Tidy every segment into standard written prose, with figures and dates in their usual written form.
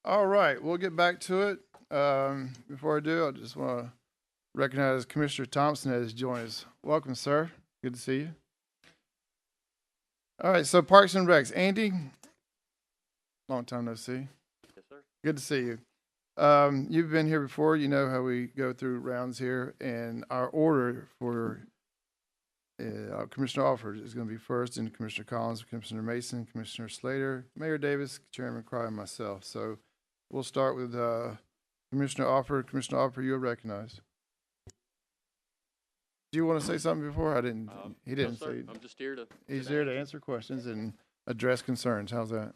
All right, we'll get back to it. Before I do, I just want to recognize Commissioner Thompson has joined us. Welcome, sir. Good to see you. All right, so Parks and Recs. Andy, long time no see. Yes, sir. Good to see you. You've been here before. You know how we go through rounds here, and our order for Commissioner Alford is going to be first, and Commissioner Collins, Commissioner Mason, Commissioner Slater, Mayor Davis, Chairman Cry, and myself. So we'll start with Commissioner Alford. Commissioner Alford, you're recognized. Do you want to say something before? I didn't. He didn't No, sir. say. I'm just here to. He's here to answer questions and address concerns. How's that?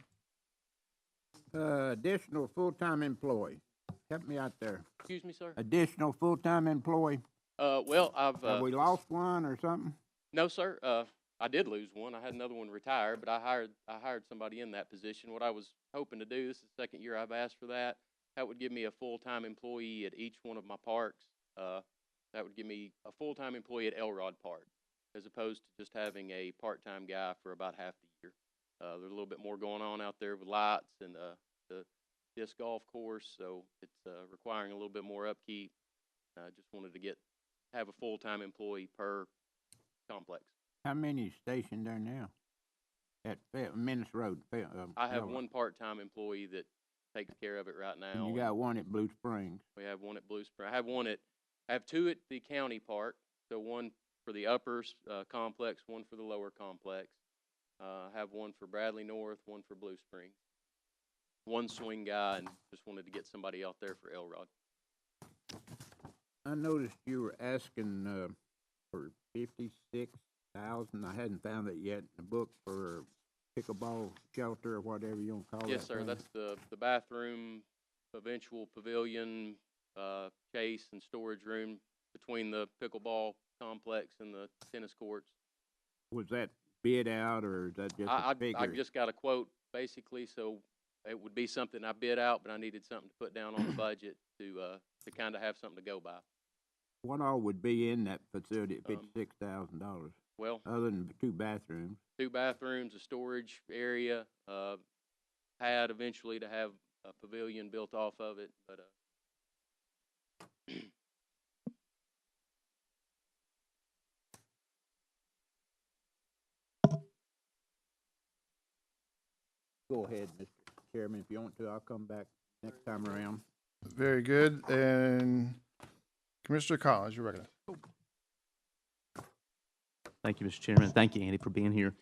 Additional full-time employee. Help me out there. Excuse me, sir. Additional full-time employee. Well, I've. Have we lost one or something? No, sir. I did lose one. I had another one retire, but I hired somebody in that position. What I was hoping to do. This is the second year I've asked for that. That would give me a full-time employee at each one of my parks. That would give me a full-time employee at Elrod Park, as opposed to just having a part-time guy for about half the year. There's a little bit more going on out there with lights and the disc golf course, so it's requiring a little bit more upkeep. I just wanted to have a full-time employee per complex. How many stationed there now? At Menace Road. I have one part-time employee that takes care of it right now. And you got one at Blue Springs. We have one at Blue Springs. I have two at the county park. So one for the upper complex, one for the lower complex. I have one for Bradley North, one for Blue Springs. One swing guy, and just wanted to get somebody out there for Elrod. I noticed you were asking for 56,000. I hadn't found it yet in the book for pickleball shelter or whatever you want to call it. Yes, sir. That's the bathroom, eventual pavilion, chase, and storage room between the pickleball complex and the tennis courts. Was that bid out, or is that just a figure? I just got a quote, basically, so it would be something I bid out, but I needed something to put down on the budget to kind of have something to go by. What all would be in that facility at $56,000? Well, other than two bathrooms. Two bathrooms, a storage area, pad eventually to have a pavilion built off of it, but Go ahead, Mr. Chairman, if you want to. I'll come back next time around. Very good. And Commissioner Collins, you're recognized. Thank you, Mr. Chairman. Thank you, Andy, for being here.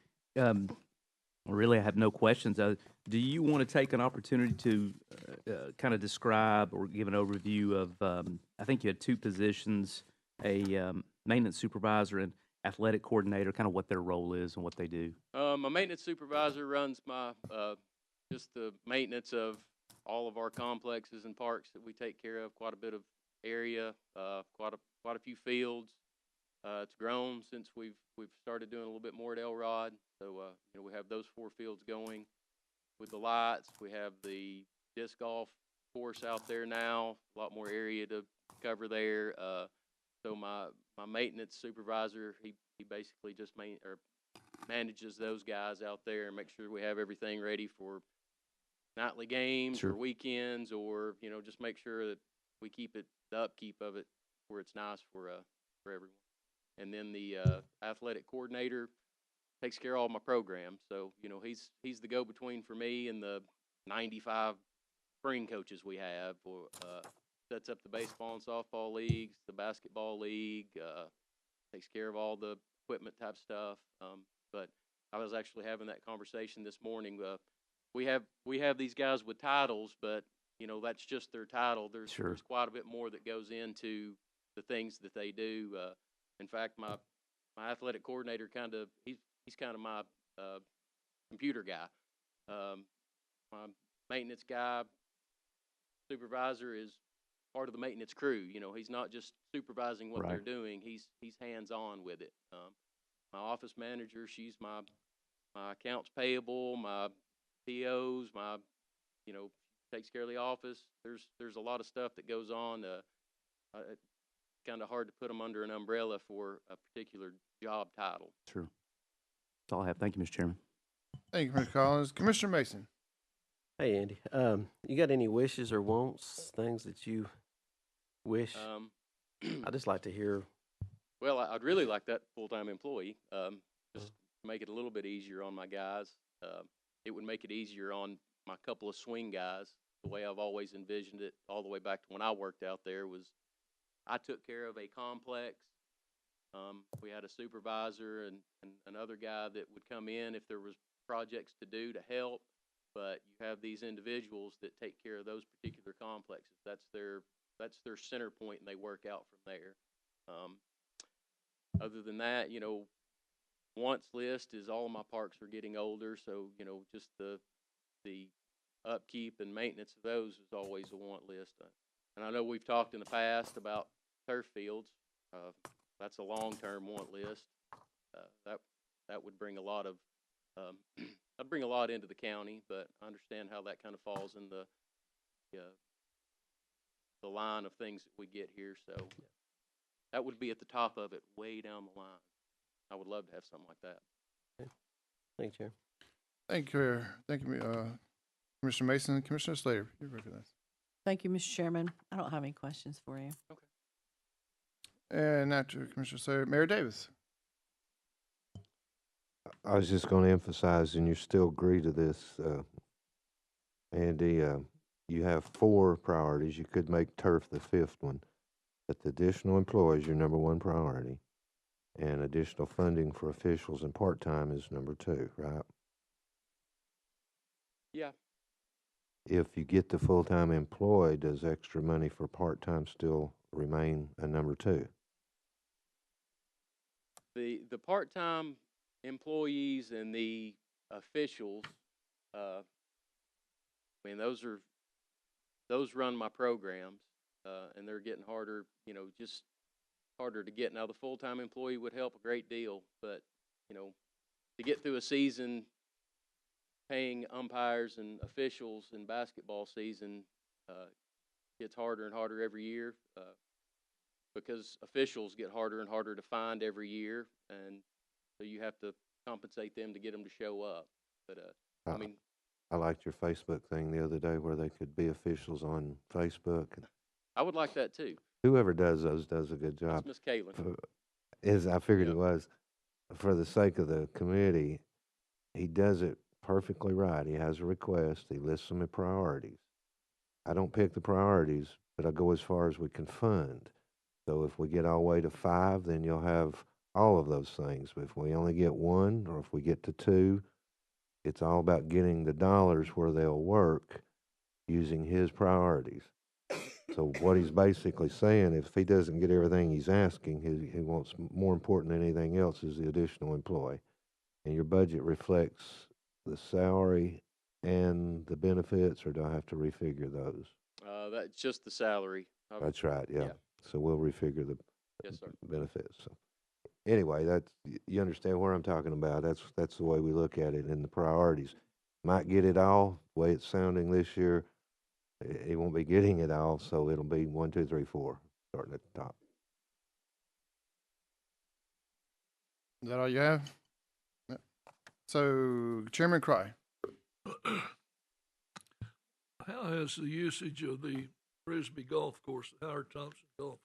Really, I have no questions. Do you want to take an opportunity to kind of describe or give an overview of, I think you had two positions, a maintenance supervisor and athletic coordinator, kind of what their role is and what they do? my maintenance supervisor runs my just the maintenance of all of our complexes and parks that we take care of. Quite a bit of area, quite a few fields. It's grown since we've started doing a little bit more at Elrod. So we have those 4 fields going with the lights. We have the disc golf course out there now. A lot more area to cover there. So my maintenance supervisor, he basically just manages those guys out there and makes sure we have everything ready for nightly games Sure. or weekends, or just make sure that we keep the upkeep of it where it's nice for everyone. And then the athletic coordinator takes care of all my programs. So he's the go-between for me and the 95 spring coaches we have. Sets up the baseball and softball leagues, the basketball league, takes care of all the equipment type stuff. But I was actually having that conversation this morning. We have these guys with titles, but that's just their title. There's quite a bit more that goes into the things that they do. In fact, my athletic coordinator he's kind of my computer guy. My maintenance guy, supervisor, is part of the maintenance crew. He's not just supervising what they're doing. He's hands-on with it. My office manager, she's my accounts payable, my POs, takes care of the office. There's a lot of stuff that goes on. It's kind of hard to put them under an umbrella for a particular job title. Sure. That's all I have. Thank you, Mr. Chairman. Thank you, Commissioner Collins. Commissioner Mason. Hey, Andy. You got any wishes or wants, things that you wish? I'd just like to hear. Well, I'd really like that full-time employee, just to make it a little bit easier on my guys. It would make it easier on my couple of swing guys. The way I've always envisioned it, all the way back to when I worked out there, was I took care of a complex. We had a supervisor and another guy that would come in if there was projects to do to help. But you have these individuals that take care of those particular complexes. That's their center point, and they work out from there. Um, Other than that, wants list is all of my parks are getting older, so just the upkeep and maintenance of those is always a want list. And I know we've talked in the past about turf fields. That's a long-term want list. That would bring a lot of that'd bring a lot into the county, but I understand how that kind of falls in the line of things that we get here. So that would be at the top of it, way down the line. I would love to have something like that. Thank you, Chair. Thank you, Commissioner Mason. Commissioner Slater, you're recognized. Thank you, Mr. Chairman. I don't have any questions for you. And after Commissioner Slater, Mayor Davis. I was just going to emphasize, and you still agree to this, Andy, you have 4 priorities. You could make turf the 5th one, but the additional employees, your number 1 priority, and additional funding for officials and part-time is number 2, right? Yeah. If you get the full-time employee, does extra money for part-time still remain a number 2? The part-time employees and the officials, I mean, those run my programs, and they're getting harder, just harder to get. Now, the full-time employee would help a great deal, but, to get through a season, paying umpires and officials in basketball season gets harder and harder every year, because officials get harder and harder to find every year, and so you have to compensate them to get them to show up. But I mean, I liked your Facebook thing the other day where they could be officials on Facebook. I would like that too. Whoever does those does a good job. That's Miss Caitlin. I figured Yep. it was. For the sake of the committee, he does it perfectly right. He has a request. He lists them in priorities. I don't pick the priorities, but I go as far as we can fund. So if we get all the way to 5, then you'll have all of those things. But if we only get 1, or if we get to 2, it's all about getting the dollars where they'll work using his priorities. So what he's basically saying, if he doesn't get everything he's asking, he wants more important than anything else is the additional employee. And your budget reflects the salary and the benefits, or do I have to refigure those? That's just the salary. That's right, yeah. yeah. So we'll refigure the Yes, sir. benefits. So anyway, you understand what I'm talking about. That's the way we look at it in the priorities. Might get it all, the way it's sounding this year. He won't be getting it all, so it'll be 1, 2, 3, 4, starting at the top. Is that all you have? Yep. So Chairman Cry. How has the usage of the Frisbee Golf Course, the Howard Thompson Golf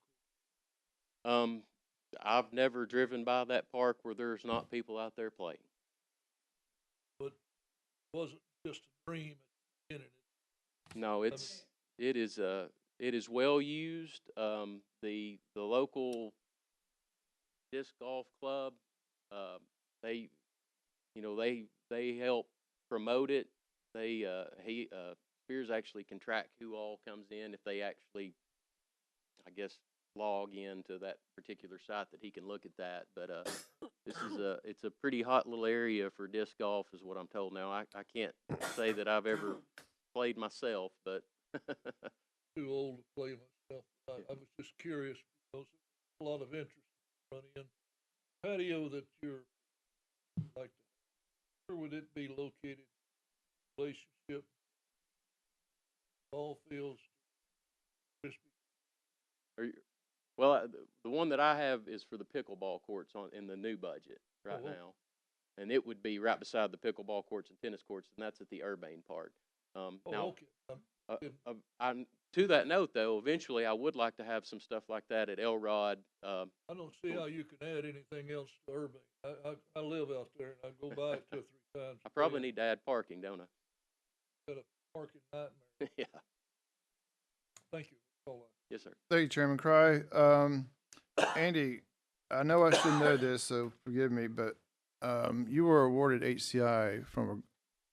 Course? I've never driven by that park where there's not people out there playing. But it wasn't just a dream in it. No, it is well used. The local disc golf club, they help promote it. Spears actually can track who all comes in if they actually, I guess, log into that particular site that he can look at that. But it's a pretty hot little area for disc golf, is what I'm told. Now I can't say that I've ever played myself, but Too old to play myself. I was just curious because there's a lot of interest in running in. Patio that you're like, where would it be located? Relationship, ball fields, Frisbee. well, the one that I have is for the pickleball courts in the new budget right Oh. now, and it would be right beside the pickleball courts and tennis courts, and that's at the Urbane Park. Oh, Now, okay. to that note, though, eventually I would like to have some stuff like that at Elrod. I don't see how you can add anything else to Irving. I live out there and I go by it 2 or 3 times. I probably need to add parking, don't Got a parking nightmare. I? Yeah. Thank you. That's all I- Yes, sir. Thank you, Chairman Cry. Andy, I know I should know this, so forgive me, but you were awarded HCI from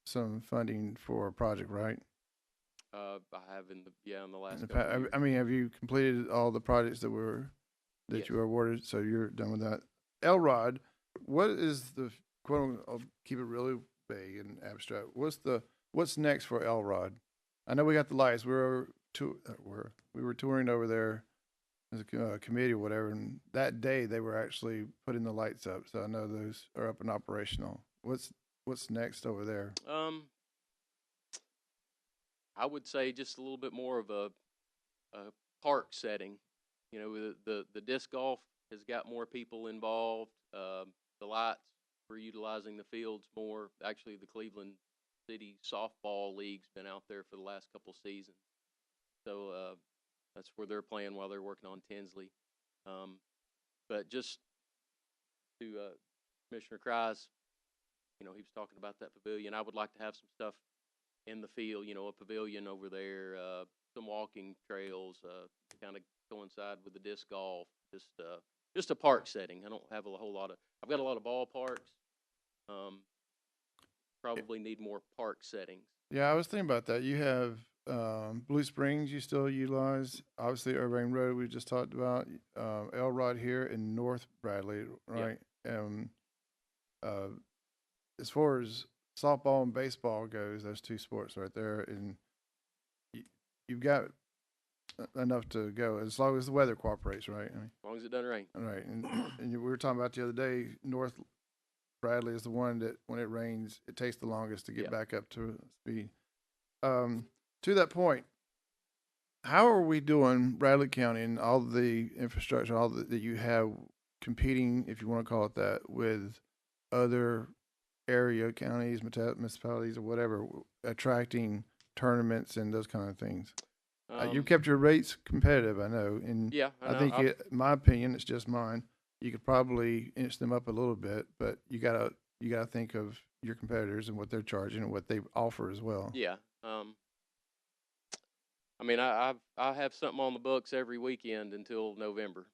some funding for a project, right? I have in the last In the couple of pa- years. I mean, have you completed all the projects that Yes. you were awarded? So you're done with that. Elrod, what is the quote? I'll keep it really vague and abstract. What's next for Elrod? I know we got the lights. We were touring over there as a committee or whatever, and that day they were actually putting the lights up. So I know those are up and operational. What's next over there? I would say just a little bit more of a park setting. You know, the disc golf has got more people involved. The lights, we're utilizing the fields more. Actually, the Cleveland City Softball League's been out there for the last couple seasons. So that's where they're playing while they're working on Tinsley. But just to Commissioner Cry's, you know, he was talking about that pavilion. I would like to have some stuff in the field, you know, a pavilion over there, some walking trails, kind of coincide with the disc golf, just a park setting. I don't have a whole lot of, I've got a lot of ballparks. Probably need more park settings. Yeah, I was thinking about that. You have Blue Springs you still utilize. Obviously, Irving Road we just talked about. Elrod here in North Bradley, right? As far as softball and baseball goes, those two sports right there, and you've got enough to go as long as the weather cooperates, right? I mean, As long as it doesn't rain. right, and we were talking about the other day, North Bradley is the one that when it rains, it takes the longest to get Yeah. back up to speed. To that point, how are we doing, Bradley County, and all the infrastructure, that you have competing, if you want to call it that, with other area counties, municipalities, or whatever, attracting tournaments and those kind of things? You kept your rates competitive, I know, and Yeah, I think, in my opinion, it's just mine. You could probably inch them up a little bit, but you gotta think of your competitors and what they're charging and what they offer as well. Yeah. I mean, I have something on the books every weekend until November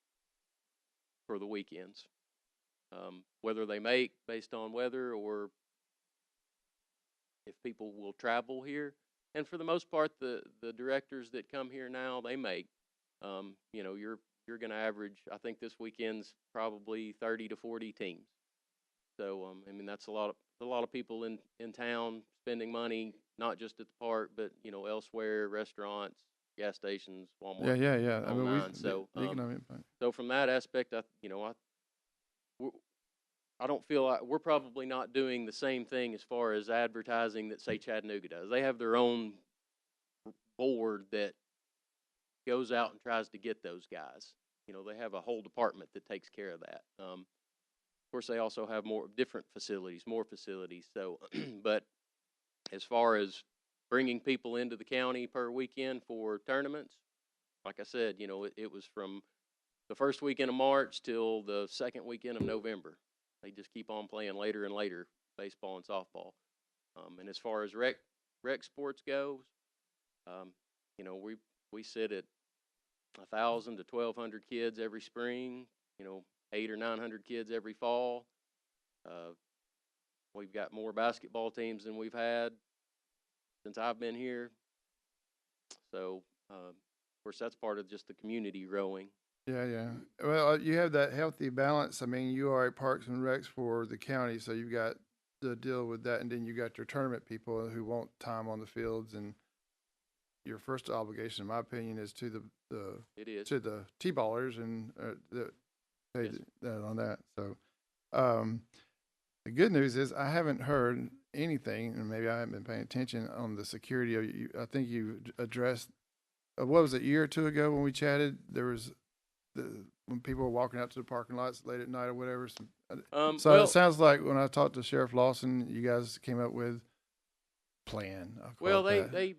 for the weekends. Whether they make based on weather or if people will travel here. And for the most part, the directors that come here now, they make. You know, you're going to average, I think this weekend's probably 30 to 40 teams. So, I mean, that's a lot of people in town spending money, not just at the park, but, you know, elsewhere, restaurants, gas stations, Walmart. Yeah. I whole mean, nine. So, the economic point. So from that aspect, I don't feel like we're probably not doing the same thing as far as advertising that, say, Chattanooga does. They have their own board that goes out and tries to get those guys. You know, they have a whole department that takes care of that. Of course, they also have more facilities. So, but as far as bringing people into the county per weekend for tournaments, like I said, you know, it was from the first weekend of March till the second weekend of November. They just keep on playing later and later, baseball and softball. And as far as rec sports goes, you know, we sit at 1,000 to 1,200 kids every spring. You know, 800 or 900 kids every fall. We've got more basketball teams than we've had since I've been here. So, of course, that's part of just the community growing. Yeah. Well, you have that healthy balance. I mean, you are at Parks and Recs for the county, so you've got to deal with that, and then you got your tournament people who want time on the fields, and your first obligation, in my opinion, is to It is. to the T-ballers and pay Yes. that on that. So, the good news is I haven't heard anything, and maybe I haven't been paying attention on the security. I think you addressed, what was it, a year or two ago when we chatted? There was when people were walking out to the parking lots late at night or whatever. So Well, it sounds like when I talked to Sheriff Lawson, you guys came up with plan? I'll call Well, it that.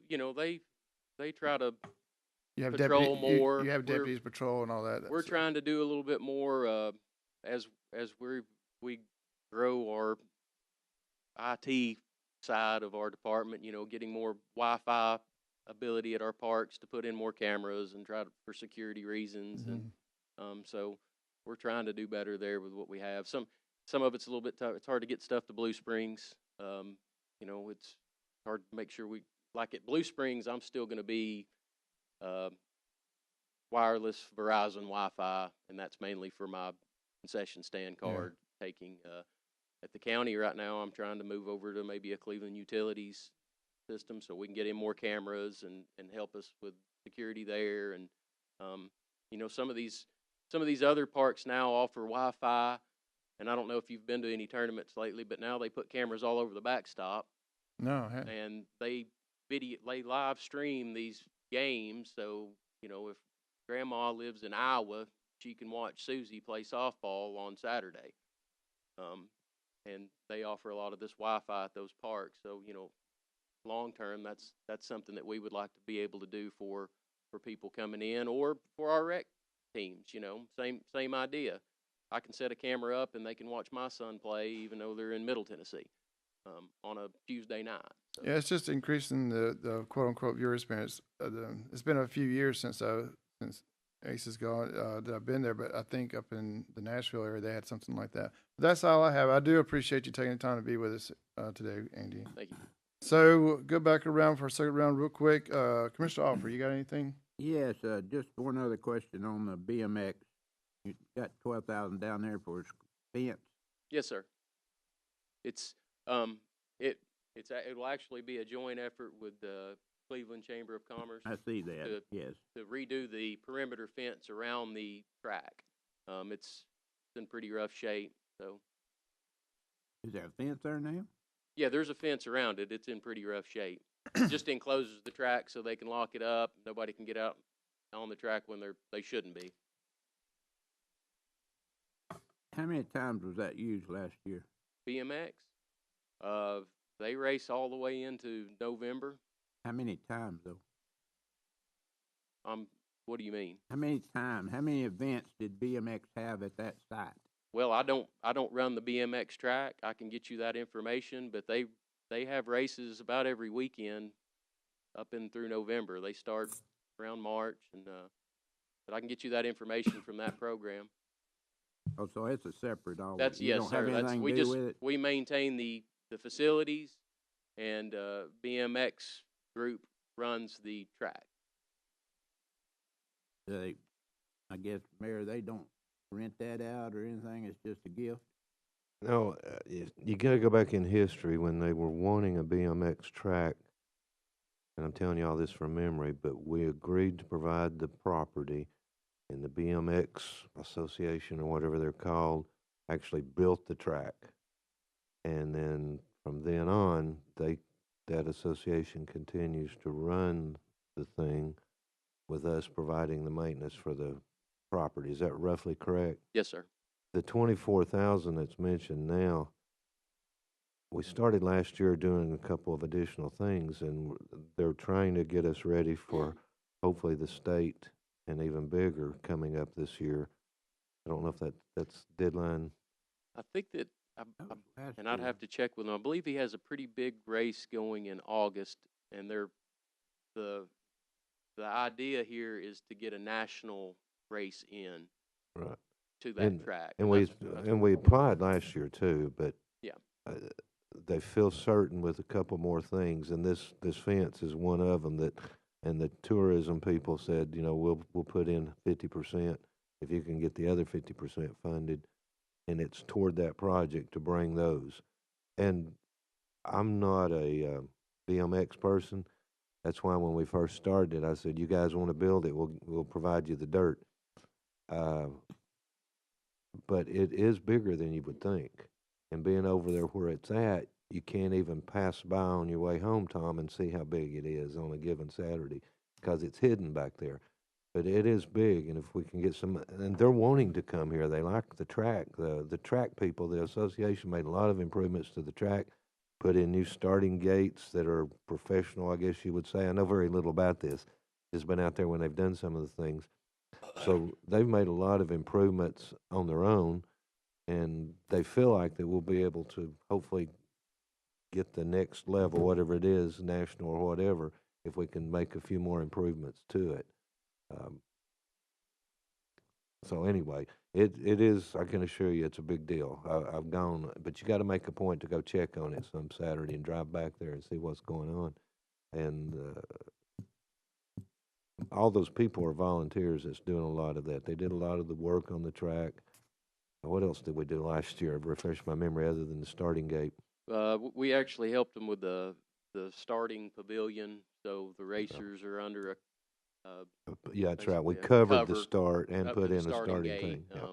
they try to You have patrol deputy, more. you have We're- deputies patrol and all that. We're so- trying to do a little bit more, as we grow our IT side of our department, getting more Wi-Fi ability at our parks to put in more cameras and for security reasons. Mhm. And, so we're trying to do better there with what we have. Some of it's a little bit tough. It's hard to get stuff to Blue Springs. It's hard to make sure like at Blue Springs, I'm still going to be, wireless Verizon Wi-Fi, and that's mainly for my concession stand card taking. At the county right now, I'm trying to move over to maybe a Cleveland Utilities system so we can get in more cameras and help us with security there. And some of these other parks now offer Wi-Fi, and I don't know if you've been to any tournaments lately, but now they put cameras all over the backstop, No, and they live stream these games. So if Grandma lives in Iowa, she can watch Susie play softball on Saturday. And they offer a lot of this Wi-Fi at those parks. So, long term, that's something that we would like to be able to do for people coming in or for our rec teams. Same idea. I can set a camera up and they can watch my son play, even though they're in Middle Tennessee, on a Tuesday night. So. yeah, it's just increasing the quote unquote viewer experience. It's been a few years since Ace has gone that I've been there, but I think up in the Nashville area they had something like that. That's all I have. I do appreciate you taking the time to be with us today, Andy. Thank you. So go back around for a second round real quick. Commissioner Offer, you got anything? Yes, just one other question on the BMX. You got 12,000 down there for a fence. Yes, sir. It will actually be a joint effort with the Cleveland Chamber of Commerce. I see that, yes. To redo the perimeter fence around the track. It's in pretty rough shape. So Is there a fence there now? yeah, there's a fence around it. It's in pretty rough shape. Just encloses the track so they can lock it up. Nobody can get out on the track when they shouldn't be. How many times was that used last year? BMX, they race all the way into November. How many times, though? What do you mean? How many events did BMX have at that site? Well, I don't run the BMX track. I can get you that information, but they have races about every weekend up and through November. They start around March, and but I can get you that information from that program. Oh, so it's a separate all. That's you yes, don't sir. have That's anything to do with it? we maintain the facilities, and BMX group runs the track. I guess, Mayor, they don't rent that out or anything. It's just a gift. No, you got to go back in history when they were wanting a BMX track, and I'm telling you all this from memory, but we agreed to provide the property, and the BMX Association or whatever they're called actually built the track. And then from then on, that association continues to run the thing with us providing the maintenance for the property. Is that roughly correct? Yes, sir. The 24,000 that's mentioned now, we started last year doing a couple of additional things, and they're trying to get us ready for hopefully the state and even bigger coming up this year. I don't know if that's deadline. I think that, and I'd have to check with him. I believe he has a pretty big race going in August, and the idea here is to get a national race in Right. to that track. And that's we applied last year too, but Yeah. They feel certain with a couple more things, and this fence is one of them. And the tourism people said, we'll put in 50% if you can get the other 50% funded, and it's toward that project to bring those. And I'm not a BMX person. That's why when we first started it, I said, you guys want to build it, we'll provide you the dirt. But it is bigger than you would think. And being over there where it's at, you can't even pass by on your way home, Tom, and see how big it is on a given Saturday because it's hidden back there. But it is big, and if we can get and they're wanting to come here. They like the track. The track people, the association made a lot of improvements to the track. put in new starting gates that are professional, I guess you would say. I know very little about this. Just been out there when they've done some of the things. So they've made a lot of improvements on their own, and they feel like that we'll be able to hopefully get the next level, whatever it is, national or whatever, if we can make a few more improvements to it. So anyway, it is, I can assure you, it's a big deal. I've gone, but you got to make a point to go check on it some Saturday and drive back there and see what's going on. And all those people are volunteers that's doing a lot of that. They did a lot of the work on the track. What else did we do last year? Refresh my memory other than the starting gate. We actually helped them with the starting pavilion, so the racers are under a Yeah, that's right. We basically a covered the cover start and up put to the in a starting gate. thing. Yeah.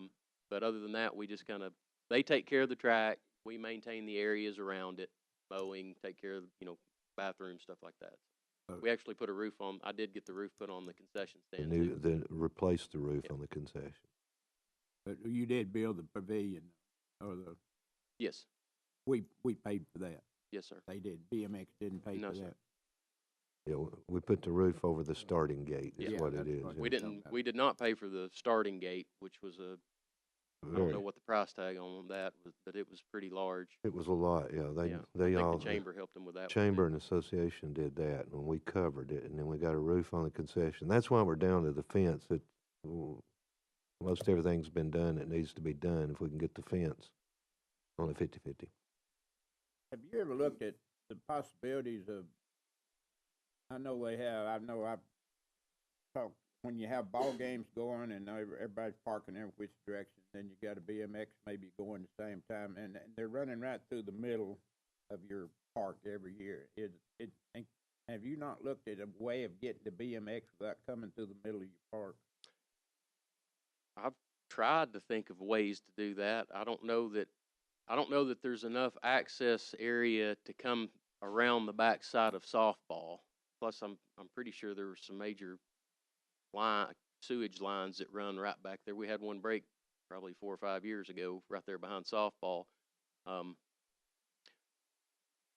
But other than that, we just kind of, they take care of the track. We maintain the areas around it, mowing, take care of, bathrooms, stuff like that. We actually put a roof on. I did get the roof put on the concession stand too. Replace the roof Yep. on the concession. But you did build the pavilion, or Yes, we paid for that. yes, sir. They did. BMX didn't pay No, for sir. that. Yeah, we put the roof over the starting gate is Yeah, what it that's is. what yeah. We didn't. We did not pay for the starting gate, which was I don't Very- know what the price tag on that was, but it was pretty large. It was a lot, yeah. I They think all, the chamber helped them with that. one, Chamber too. and Association did that, and we covered it, and then we got a roof on the concession. That's why we're down to the fence. Most everything's been done that needs to be done. If we can get the fence on a 50-50. Have you ever looked at the possibilities of, I know I've talked, when you have ball games going and everybody's parking every which direction, then you got a BMX maybe going the same time, and they're running right through the middle of your park every year. Have you not looked at a way of getting the BMX without coming through the middle of your park? I've tried to think of ways to do that. I don't know that there's enough access area to come around the backside of softball. Plus, I'm pretty sure there were some major sewage lines that run right back there. We had one break probably 4 or 5 years ago, right there behind softball.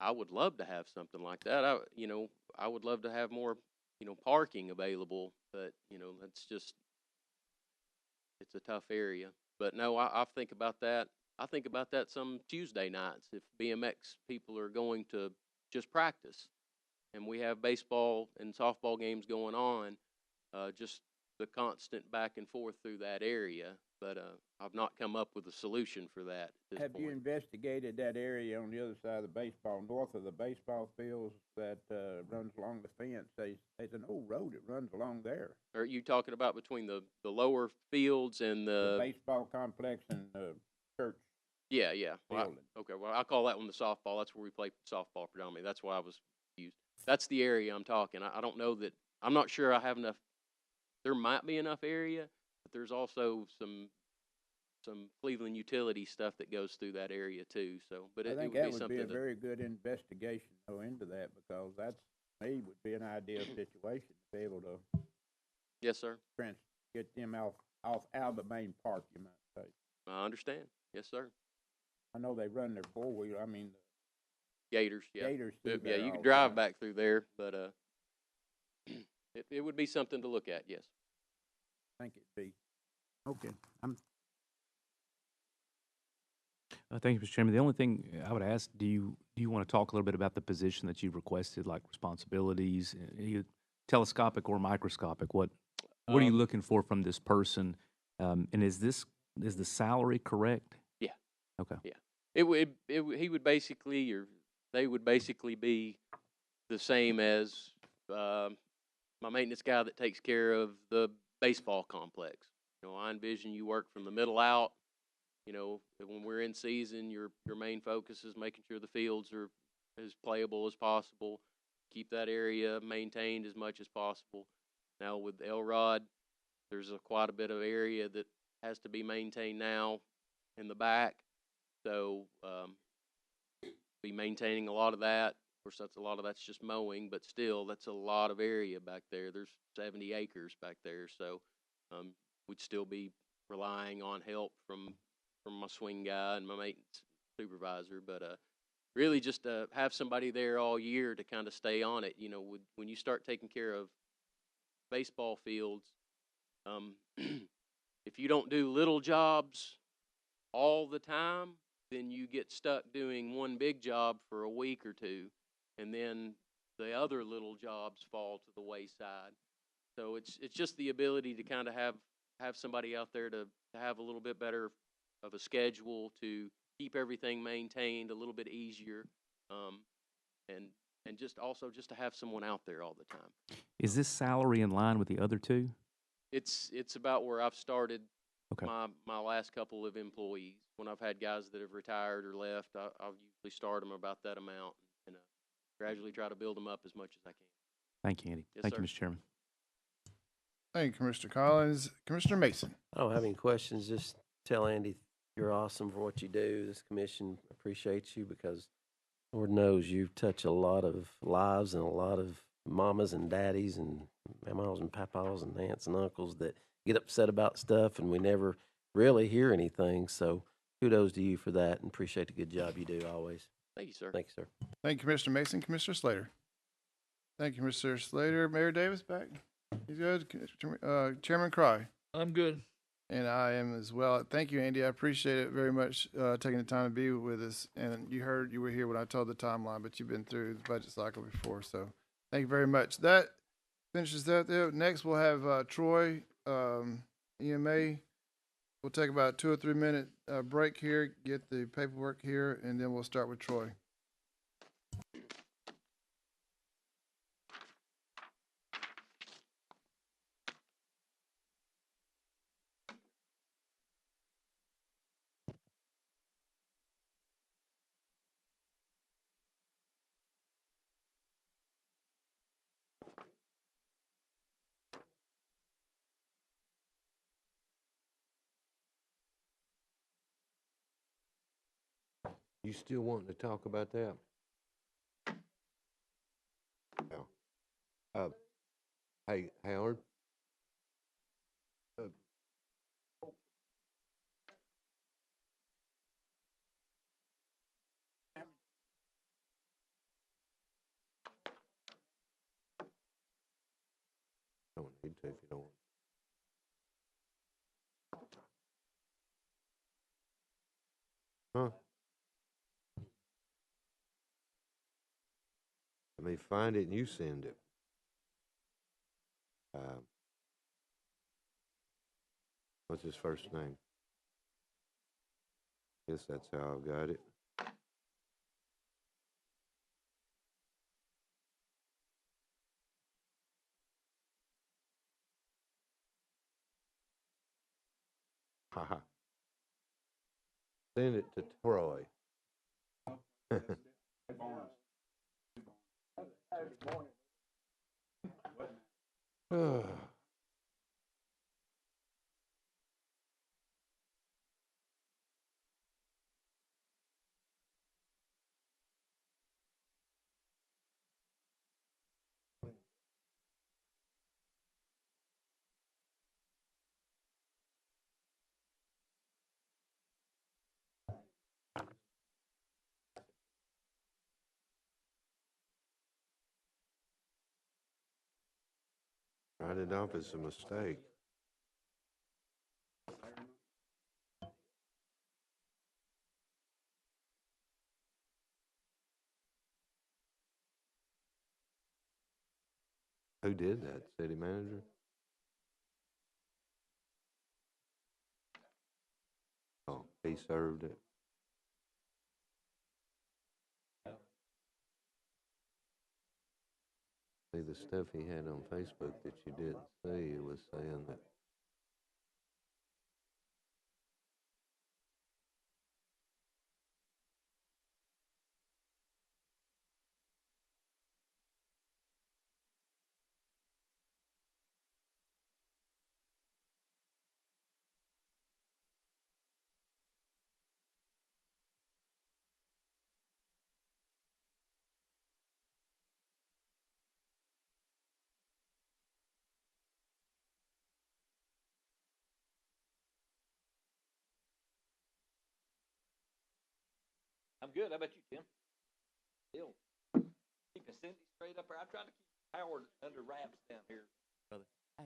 I would love to have something like that. I would love to have more, parking available, but it's a tough area. But no, I think about that. I think about that some Tuesday nights if BMX people are going to just practice, and we have baseball and softball games going on. Just the constant back and forth through that area, but I've not come up with a solution for that at this Have you point. investigated that area on the other side of the baseball, north of the baseball fields that runs along the fence? There's an old road that runs along there. Are you talking about between the lower fields and The baseball complex and the church Yeah. Well, building. okay, well, I call that one the softball. That's where we play softball predominantly. That's why I was confused. That's the area I'm talking. I don't know that, I'm not sure I have enough. There might be enough area, but there's also some Cleveland utility stuff that goes through that area too. So, but I it think would that be would something be a to, very good investigation to go into that, because that's, me, would be an ideal situation to be able to yes, sir. get them out of the main park, you might say. I understand. Yes, sir. I know they run their four-wheel, Gators, yeah. Gators through Yeah, there you all can the drive time. back through there, but it would be something to look at. Yes. I think it'd be, okay, Thank you, Mr. Chairman. The only thing I would ask, do you want to talk a little bit about the position that you've requested, like responsibilities, either telescopic or microscopic? What are you looking for from this person? And is the salary correct? Yeah. Okay. Yeah. He would basically, or they would basically be the same as my maintenance guy that takes care of the baseball complex. I envision you work from the middle out. When we're in season, your main focus is making sure the fields are as playable as possible. Keep that area maintained as much as possible. Now with Elrod, there's quite a bit of area that has to be maintained now in the back. So be maintaining a lot of that. Of course, that's just mowing, but still, that's a lot of area back there. There's 70 acres back there, so we'd still be relying on help from my swing guy and my maintenance supervisor. But really just have somebody there all year to kind of stay on it. You know, when you start taking care of baseball fields, if you don't do little jobs all the time, then you get stuck doing one big job for a week or two, and then the other little jobs fall to the wayside. So it's just the ability to kind of have somebody out there to have a little bit better of a schedule, to keep everything maintained a little bit easier, um, and just also just to have someone out there all the time. Is this salary in line with the other two? It's about where I've started Okay. my last couple of employees. When I've had guys that have retired or left, I'll usually start them about that amount and gradually try to build them up as much as I can. Thank you, Andy. Yes, Thank sir. you, Mr. Chairman. Thank you, Commissioner Collins. Commissioner Mason. I don't have any questions. Just tell Andy you're awesome for what you do. This commission appreciates you because Lord knows you touch a lot of lives and a lot of mamas and daddies and mamas and papas and aunts and uncles that get upset about stuff and we never really hear anything. So kudos to you for that and appreciate the good job you do always. Thank you, sir. Thank you, sir. Thank you, Commissioner Mason. Commissioner Slater. Thank you, Mr. Slater. Mayor Davis back. He's good. Chairman Cry. I'm good. And I am as well. Thank you, Andy. I appreciate it very much, taking the time to be with us. And you were here when I told the timeline, but you've been through the budget cycle before. So thank you very much. That finishes that there. Next, we'll have Troy, EMA. We'll take about 2 or 3 minute break here, get the paperwork here, and then we'll start with Troy. You still wanting to talk about that? No. Hey, Howard? Don't need to if you don't want. Huh? Let me find it and you send it. What's his first name? Guess that's how I've got it. Haha. Send it to Troy. Write it off as a mistake. Who did that? City manager? Oh, he served it. See, the stuff he had on Facebook that you didn't see was saying that I'm good. How about you, Tim? Still keeping Cindy straight up there. I'm trying to keep Howard under wraps down here. Brother. Hey.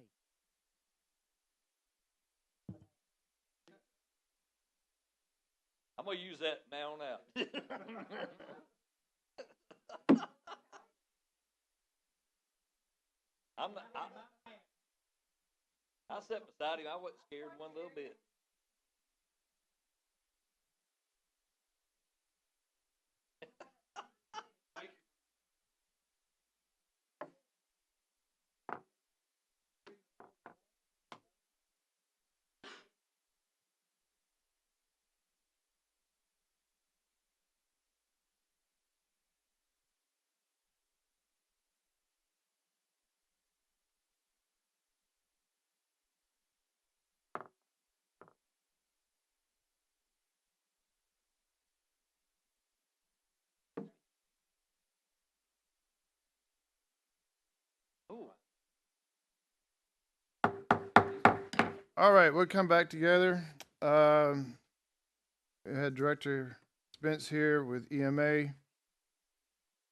I'm gonna use that now on out. I sat beside him. I wasn't scared one little bit. Ooh. All right, we'll come back together. We had Director Spence here with EMA.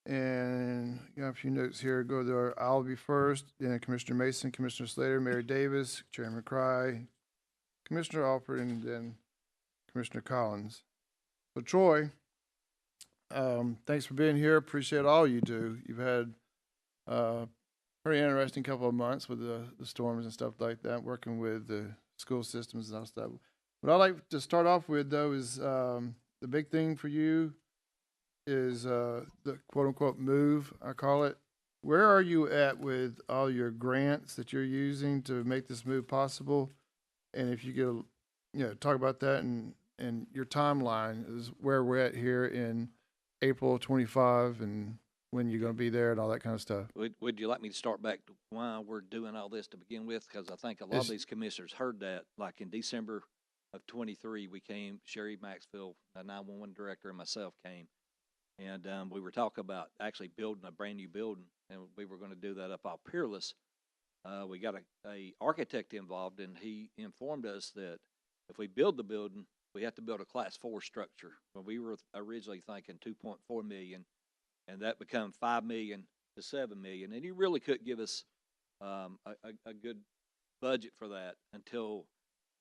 And got a few notes here. Go to our, I'll be first, then Commissioner Mason, Commissioner Slater, Mary Davis, Chairman Cry, Commissioner Alford, and then Commissioner Collins. So Troy, thanks for being here. Appreciate all you do. You've had pretty interesting couple of months with the storms and stuff like that, working with the school systems and all stuff. What I'd like to start off with, though, is the big thing for you is the quote-unquote move, I call it. Where are you at with all your grants that you're using to make this move possible? And if you could, talk about that and your timeline is where we're at here in April 25 and when you're going to be there and all that kind of stuff. Would you like me to start back to why we're doing all this to begin with? Because I think a lot of these commissioners heard that. Like in December of 23, we came, Sherry Maxfield, the 911 director, and myself came. And we were talking about actually building a brand new building, and we were going to do that up off Peerless. We got a architect involved, and he informed us that if we build the building, we have to build a Class 4 structure. Well, we were originally thinking 2.4 million, and that become 5 million to 7 million. And he really couldn't give us a good budget for that until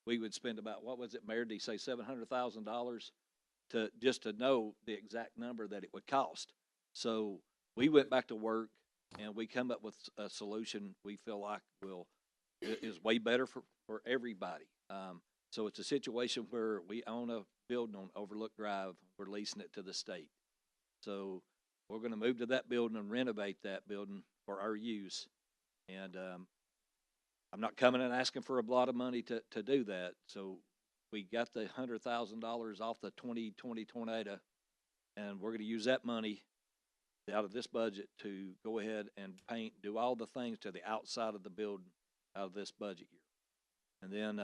we would spend about, what was it, Mayor? Did he say $700,000? To just to know the exact number that it would cost. So we went back to work and we come up with a solution we feel like is way better for everybody. So it's a situation where we own a building on Overlook Drive. We're leasing it to the state. So we're going to move to that building and renovate that building for our use. And I'm not coming and asking for a lot of money to do that. So we got the $100,000 off the 2020 tornado, and we're going to use that money out of this budget to go ahead and paint, do all the things to the outside of the building out of this budget year. And then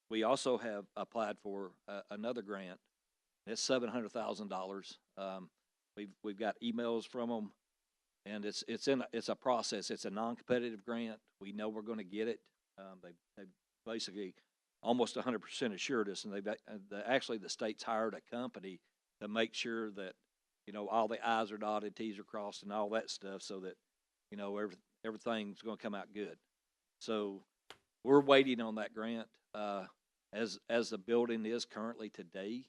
we also have applied for another grant. It's $700,000. We've got emails from them, and it's a process. It's a non-competitive grant. We know we're going to get it. They basically almost 100% assured us, and actually the state's hired a company to make sure that all the I's are dotted, T's are crossed, and all that stuff, so that everything's going to come out good. So we're waiting on that grant. As the building is currently today,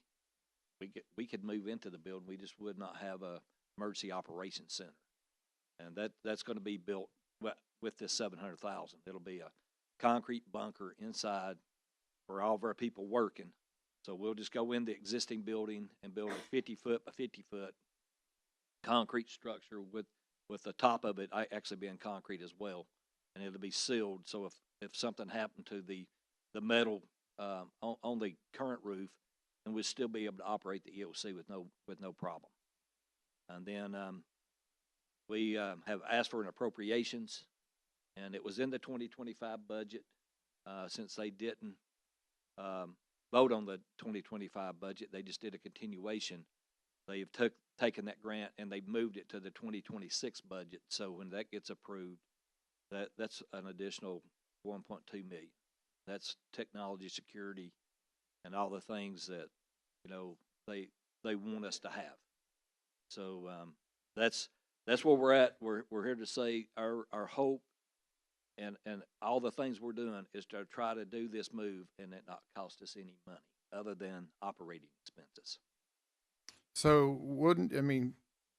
we could move into the building. We just would not have a emergency operations center, and that's going to be built with this $700,000. It'll be a concrete bunker inside for all of our people working. So we'll just go in the existing building and build a 50-foot by 50-foot concrete structure with the top of it actually being concrete as well, and it'll be sealed. So if something happened to the metal on the current roof, then we'd still be able to operate the EOC with no problem. And then we have asked for an appropriations, and it was in the 2025 budget. Since they didn't vote on the 2025 budget, they just did a continuation. They've taken that grant and they've moved it to the 2026 budget. So when that gets approved, that's an additional 1.2 million. That's technology, security, and all the things that they want us to have. So that's where we're at. We're here to say our hope and all the things we're doing is to try to do this move and it not cost us any money other than operating expenses. So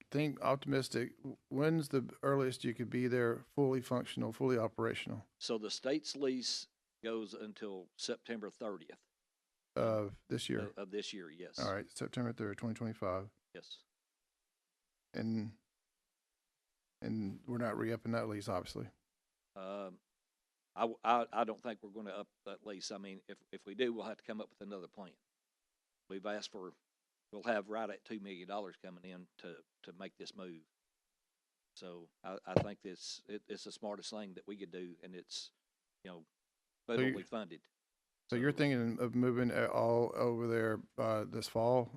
think optimistic. When's the earliest you could be there fully functional, fully operational So the state's lease goes until September 30th of this year? of this year. Yes. All right, September 3rd, 2025. Yes. And we're not re-upping that lease, obviously. I don't think we're going to up that lease. I mean, if we do, we'll have to come up with another plan. We've asked for, we'll have right at $2 million coming in to make this move. So I think it's the smartest thing that we could do, and it's, federally funded. So you're thinking of moving all over there this fall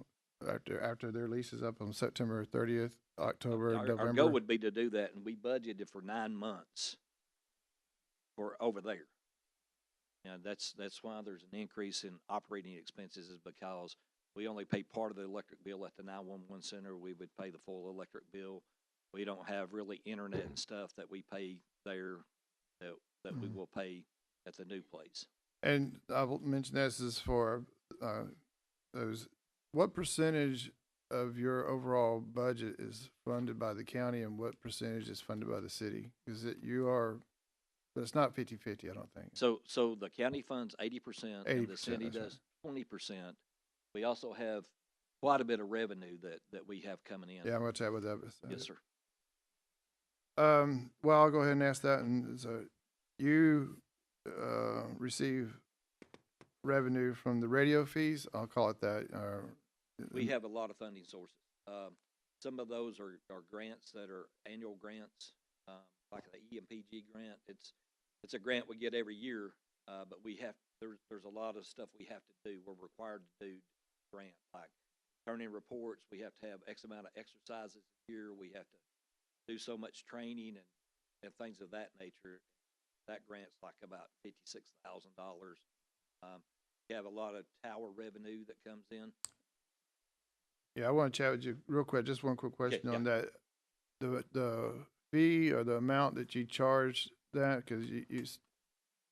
after their lease is up on September 30th, October, November? Our goal would be to do that, and we budgeted for 9 months for over there. And that's why there's an increase in operating expenses, is because we only pay part of the electric bill at the 911 center. We would pay the full electric bill. We don't have really internet and stuff that we pay there that we will pay at the new place. And I'll mention this is for those. What percentage of your overall budget is funded by the county, and what percentage is funded by the city? Because but it's not 50-50, I don't think. So the county funds 80%, and the 80%, city that's right. does 20%. We also have quite a bit of revenue that we have coming in. Yeah, I'm going to chat with that. Yes, sir. Well, I'll go ahead and ask that. And so you receive revenue from the radio fees, I'll call it that. We have a lot of funding sources. Some of those are grants that are annual grants, like the EMPG grant. It's a grant we get every year, but there's a lot of stuff we have to do. We're required to do grant, like turn in reports. We have to have X amount of exercises a year. We have to do so much training and things of that nature. That grant's like about $56,000. We have a lot of tower revenue that comes in. Yeah, I want to chat with you real quick. Just one quick question Yeah. on that. The fee or the amount that you charge that, because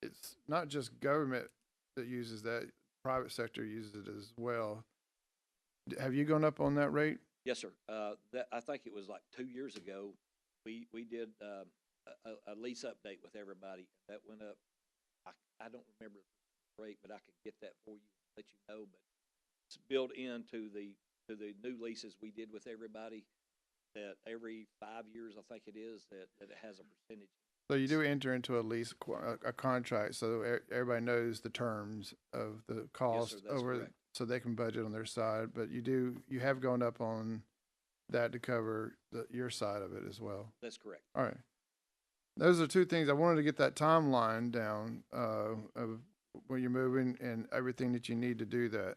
it's not just government that uses that, private sector uses it as well. Have you gone up on that rate? Yes, sir. I think it was like 2 years ago. We did a lease update with everybody. That went up. I don't remember the rate, but I could get that for you, let you know. But it's built into the new leases we did with everybody. That every 5 years, I think it is, that it has a percentage. So you do enter into a lease, a contract, so everybody knows the terms of the cost that's over, correct. so they can budget on their side. But you have gone up on that to cover your side of it as well. That's correct. All right. Those are two things. I wanted to get that timeline down of where you're moving and everything that you need to do that.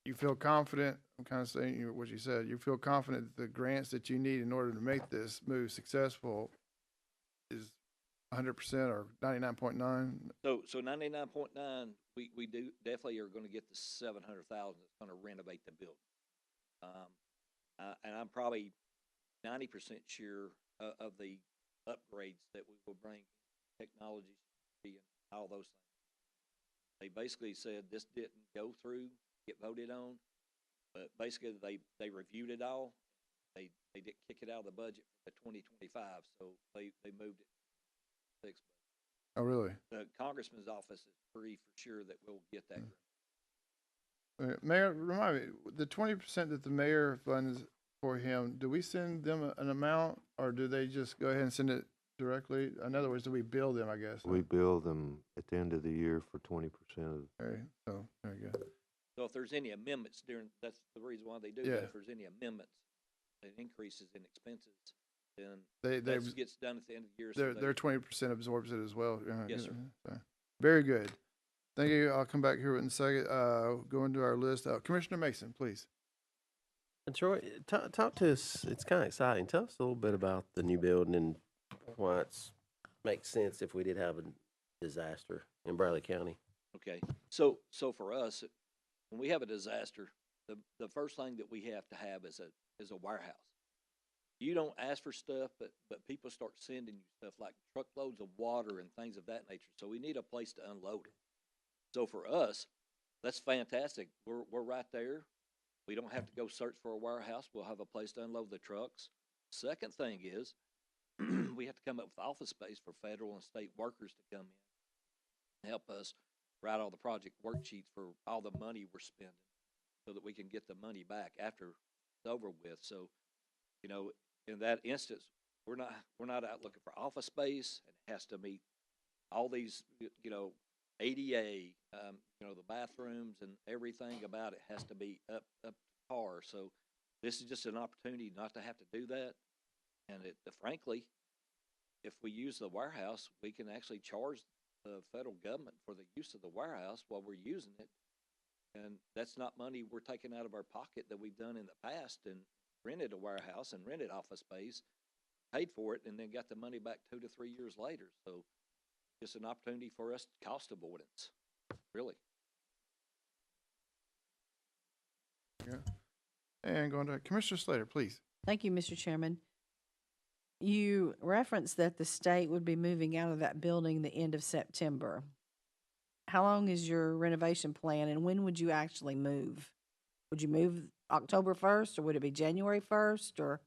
You feel confident, I'm kind of saying what you said, you feel confident that the grants that you need in order to make this move successful is 100% or 99.9? So 99.9, we do definitely are going to get the 700,000 that's going to renovate the building. And I'm probably 90% sure of the upgrades that we will bring, technology and all those things. They basically said this didn't go through, get voted on, but basically they reviewed it all. They did kick it out of the budget for 2025, so they moved it to 6. Oh, really? The congressman's office is pretty for sure that we'll get that. Mayor, remind me, the 20% that the mayor funds for him, do we send them an amount, or do they just go ahead and send it directly? In other words, do we bill them, I guess? We bill them at the end of the year for 20% of, Okay, so there you go. So if there's any amendments that's the reason why they do Yeah. that. If there's any amendments and increases in expenses, then They that gets done at the end of the year. so their 20% absorbs it as well. Yes, sir. So, very good. Thank you. I'll come back here in a second. Go into our list. Commissioner Mason, please. And Troy, talk to us. It's kind of exciting. Tell us a little bit about the new building and why it makes sense if we did have a disaster in Bradley County. Okay, so for us, when we have a disaster, the first thing that we have to have is a warehouse. you don't ask for stuff, but people start sending you stuff like truckloads of water and things of that nature. So we need a place to unload it. So for us, that's fantastic. We're right there. We don't have to go search for a warehouse. We'll have a place to unload the trucks. Second thing is, we have to come up with office space for federal and state workers to come in and help us write all the project worksheets for all the money we're spending so that we can get the money back after it's over with. So, you know, in that instance, we're not out looking for office space, and it has to meet all these, you know, ADA, you know, the bathrooms and everything about it has to be up to par. So this is just an opportunity not to have to do that. And frankly, if we use the warehouse, we can actually charge the federal government for the use of the warehouse while we're using it. And that's not money we're taking out of our pocket that we've done in the past and rented a warehouse and rented office space, paid for it, and then got the money back 2 to 3 years later. So it's an opportunity for us, cost avoidance, really. Yeah. And going to Commissioner Slater, please. Thank you, Mr. Chairman. You referenced that the state would be moving out of that building the end of September. How long is your renovation plan, and when would you actually move? Would you move October 1st, or would it be January 1st, or?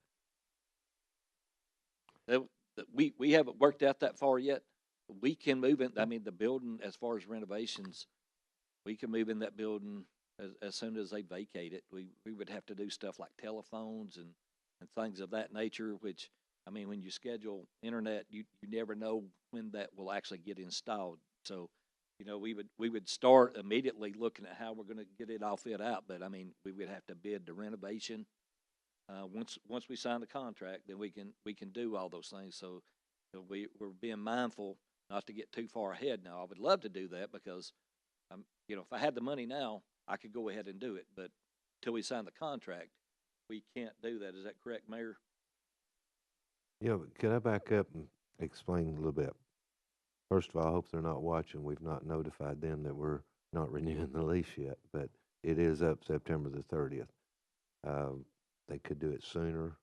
We haven't worked out that far yet. We can move in, I mean, the building, as far as renovations, we can move in that building as soon as they vacate it. We would have to do stuff like telephones and things of that nature, which, I mean, when you schedule internet, you never know when that will actually get installed. So, you know, we would start immediately looking at how we're going to get it all fit out. But I mean, we would have to bid the renovation. Once we sign the contract, then we can do all those things. So we're being mindful not to get too far ahead. Now, I would love to do that because, you know, if I had the money now, I could go ahead and do it. But till we sign the contract, we can't do that. Is that correct, Mayor? Yeah, but can I back up and explain a little bit? First of all, I hope they're not watching. We've not notified them that we're not renewing the lease yet, but it is up September the 30th. They could do it sooner.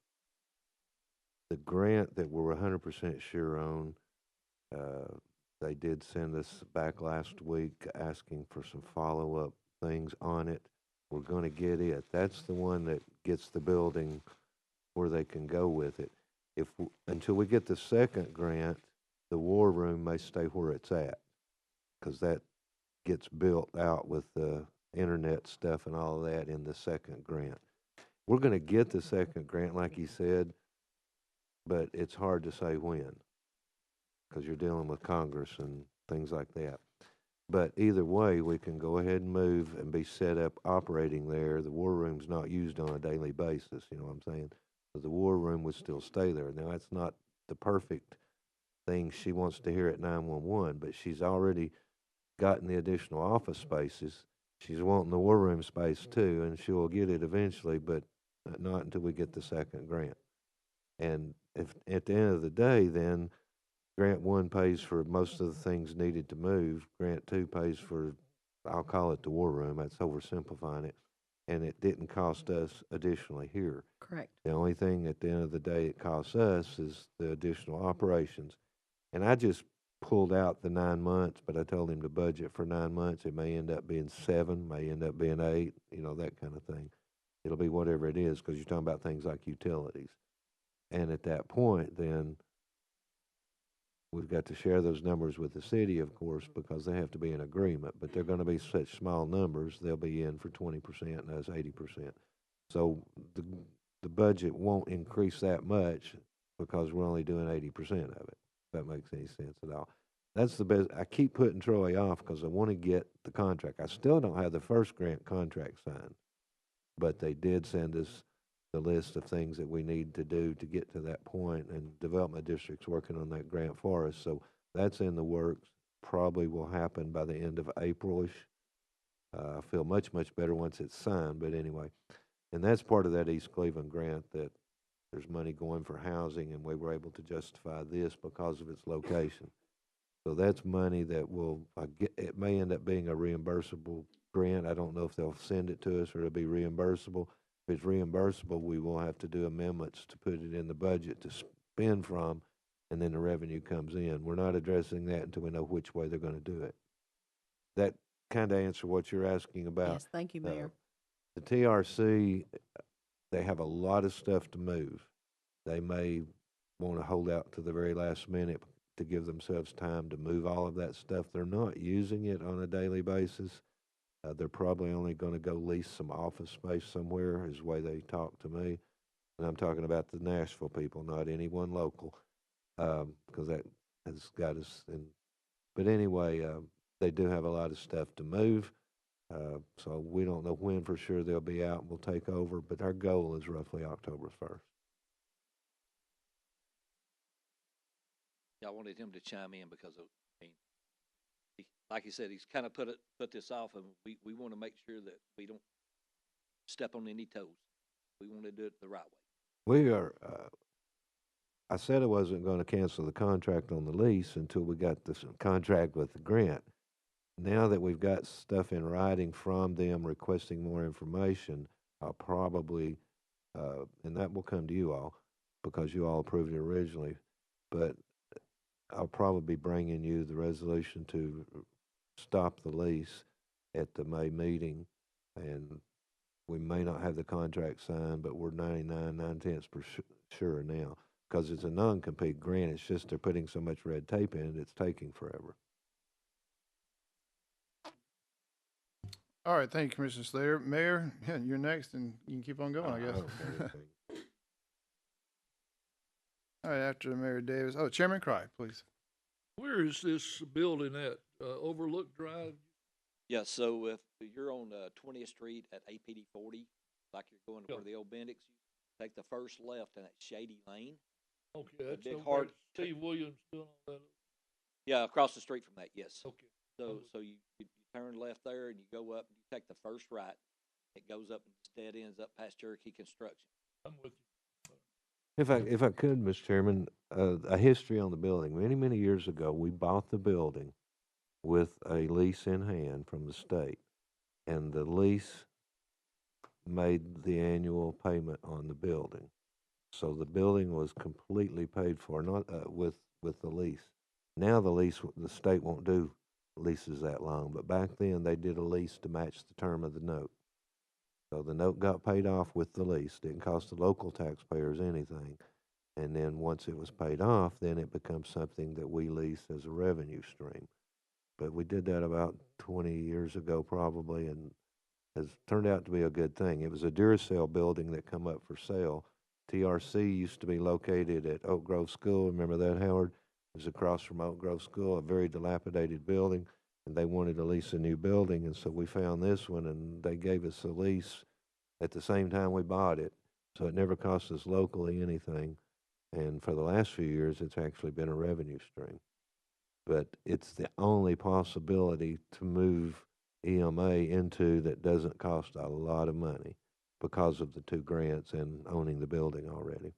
The grant that we're 100% sure on, they did send us back last week asking for some follow-up things on it. We're going to get it. That's the one that gets the building where they can go with it. Until we get the second grant, the war room may stay where it's at, because that gets built out with the internet stuff and all of that in the second grant. We're going to get the second grant, like you said, but it's hard to say when, because you're dealing with Congress and things like that. But either way, we can go ahead and move and be set up operating there. The war room's not used on a daily basis, you know what I'm saying? So the war room would still stay there. Now, that's not the perfect thing she wants to hear at 911, but she's already gotten the additional office spaces. She's wanting the war room space too, and she will get it eventually, but not until we get the second grant. And if at the end of the day, then Grant 1 pays for most of the things needed to move. Grant 2 pays for, I'll call it the war room. That's oversimplifying it. And it didn't cost us additionally here. Correct. The only thing at the end of the day it costs us is the additional operations. And I just pulled out the 9 months, but I told him to budget for 9 months. It may end up being 7, may end up being 8, you know, that kind of thing. It'll be whatever it is, because you're talking about things like utilities. And at that point, then we've got to share those numbers with the city, of course, because they have to be in agreement. But they're going to be such small numbers, they'll be in for 20% and us 80%. So the budget won't increase that much because we're only doing 80% of it, if that makes any sense at all. That's the best. I keep putting Troy off because I want to get the contract. I still don't have the first grant contract signed, but they did send us the list of things that we need to do to get to that point, and Development District's working on that grant for us. So that's in the works. Probably will happen by the end of April-ish. I feel much, much better once it's signed, but anyway. And that's part of that East Cleveland grant, that there's money going for housing, and we were able to justify this because of its location. So that's money that will, it may end up being a reimbursable grant. I don't know if they'll send it to us or it'll be reimbursable. If it's reimbursable, we will have to do amendments to put it in the budget to spend from, and then the revenue comes in. We're not addressing that until we know which way they're gonna do it. That kinda answer what you're asking about. Yes, thank you, Mayor. The TRC, they have a lot of stuff to move. They may wanna hold out to the very last minute to give themselves time to move all of that stuff. They're not using it on a daily basis. They're probably only gonna go lease some office space somewhere, is the way they talk to me. And I'm talking about the Nashville people, not anyone local, because that has got us in. But anyway, they do have a lot of stuff to move. So we don't know when for sure they'll be out and we'll take over, but our goal is roughly October 1st. Yeah, I wanted him to chime in because of, I mean, like he said, he's kind of put this off, and we want to make sure that we don't step on any toes. We want to do it the right way. We are, I said I wasn't going to cancel the contract on the lease until we got this contract with the grant. Now that we've got stuff in writing from them requesting more information, I'll probably, and that will come to you all because you all approved it originally, but I'll probably be bringing you the resolution to stop the lease at the May meeting, and we may not have the contract signed, but we're 99.9 sure now, because it's a non-compete grant. It's just they're putting so much red tape in it, it's taking forever. All right, thank you, Commissioner Slater. Mayor, yeah, you're next, and you can keep on going, I guess. don't have anything. All right, after Mayor Davis. Oh, Chairman Cry, please. Where is this building at? Overlook Drive? Yeah, so if you're on 20th Street at APD 40, like you're going to Yeah. where the old Bendix, you take the first left in that shady lane. Okay, that's big over hard- there. Steve Williams doing all that. Yeah, across the street from that, yes. Okay. So you turn left there and you go up and you take the first right. It goes up and dead ends up past Cherokee Construction. I'm with you. If I could, Mr. Chairman, a history on the building. Many years ago, we bought the building with a lease in hand from the state, and the lease made the annual payment on the building. So the building was completely paid for, not with the lease. Now the state won't do leases that long, but back then they did a lease to match the term of the note. So the note got paid off with the lease, didn't cost the local taxpayers anything. And then once it was paid off, then it becomes something that we lease as a revenue stream. But we did that about 20 years ago probably, and has turned out to be a good thing. It was a Duracell building that come up for sale. TRC used to be located at Oak Grove School. Remember that, Howard? It was across from Oak Grove School, a very dilapidated building, and they wanted to lease a new building, and so we found this one, and they gave us a lease at the same time we bought it, so it never cost us locally anything, and for the last few years, it's actually been a revenue stream. But it's the only possibility to move EMA into that doesn't cost a lot of money because of the two grants and owning the building already.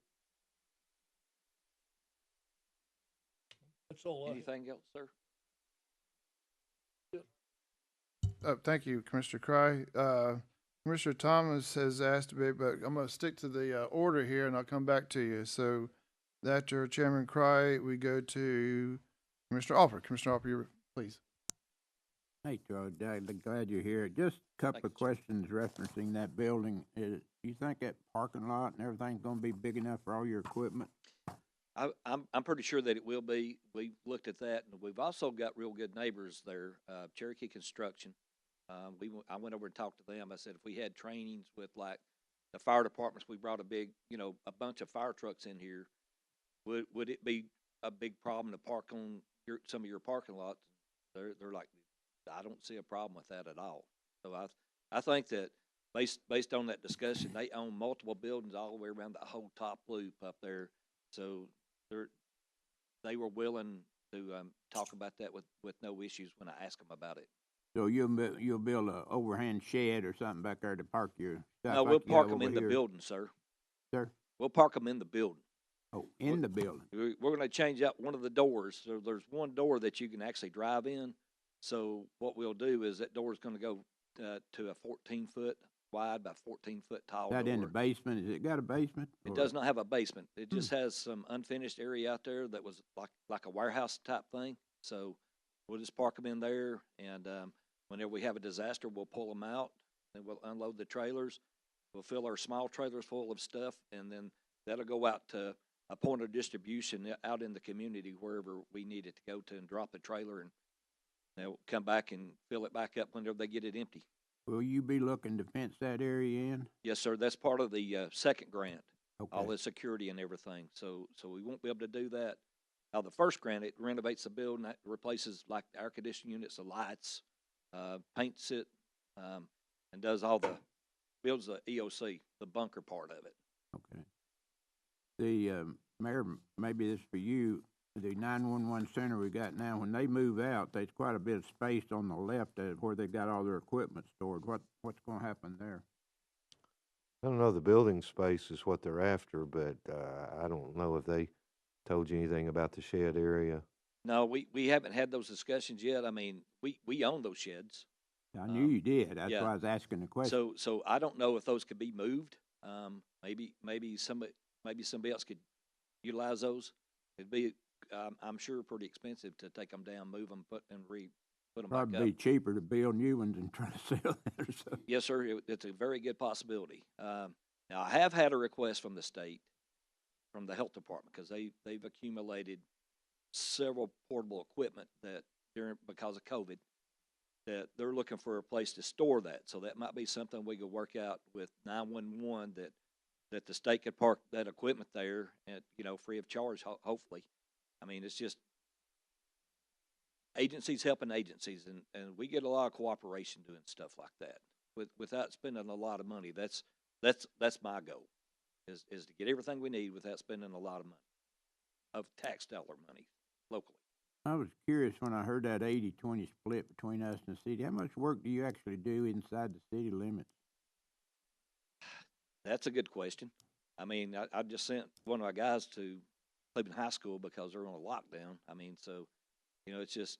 That's all I have. Anything else, sir? Thank you, Commissioner Cry. Commissioner Thomas has asked me, but I'm going to stick to the order here, and I'll come back to you. So after Chairman Cry, we go to Commissioner Alford. Commissioner Alford, please. Hey, Charlie, glad you're here. Just a couple Thank of you, sir. questions referencing that building. You think that parking lot and everything's gonna be big enough for all your equipment? I'm pretty sure that it will be. We looked at that, and we've also got real good neighbors there. Cherokee Construction. I went over and talked to them. I said if we had trainings with like the fire departments, we brought a bunch of fire trucks in here. Would it be a big problem to park on some of your parking lots? They're like, I don't see a problem with that at all. So I think that based on that discussion, they own multiple buildings all the way around the whole top loop up there. So they were willing to talk about that with no issues when I asked them about it. So you'll build a overhand shed or something back there to park your stuff? No, like we'll you park have them over in the here? building, sir. Sir? We'll park them in the building. Oh, in the building? We're going to change out one of the doors. So there's one door that you can actually drive in. So what we'll do is that door is going to go to a 14-foot wide, about 14-foot tall That in the door. basement, has it got a basement? It or- does not have a basement. It just has some unfinished area out there that was like a warehouse type thing. So we'll just park them in there, and whenever we have a disaster, we'll pull them out, and we'll unload the trailers. We'll fill our small trailers full of stuff, and then that'll go out to a point of distribution out in the community wherever we need it to go to, and drop the trailer, and they'll come back and fill it back up whenever they get it empty. Will you be looking to fence that area in? Yes, sir. That's part of the second grant. All Okay. the security and everything. So we won't be able to do that. Now, the first grant, it renovates the building, that replaces like the air conditioning units, the lights, paints it, and does builds the EOC, the bunker part of it. Okay. The, Mayor, maybe this is for you, the 911 center we got now, when they move out, there's quite a bit of space on the left where they've got all their equipment stored. What's gonna happen there? I don't know, the building space is what they're after, but, I don't know if they told you anything about the shed area. No, we haven't had those discussions yet. I mean, we own those sheds. I knew you did. That's yeah. why I was asking the question. So I don't know if those could be moved. Maybe somebody else could utilize those. It'd be, I'm sure, pretty expensive to take them down, move them, put them back Probably up. be cheaper to build new ones and try to sell that or something. Yes, sir. It's a very good possibility. Now, I have had a request from the state, from the health department, because they've accumulated several portable equipment that because of COVID, that they're looking for a place to store that. So that might be something we could work out with 911, that the state could park that equipment there and, free of charge, hopefully. I mean, it's just agencies helping agencies, and we get a lot of cooperation doing stuff like that without spending a lot of money. That's my goal, is to get everything we need without spending a lot of money, of tax dollar money locally. I was curious when I heard that 80-20 split between us and the city. How much work do you actually do inside the city limits? That's a good question. I mean, I just sent one of my guys to Cleveland High School because they're on a lockdown. I mean, so, it's just,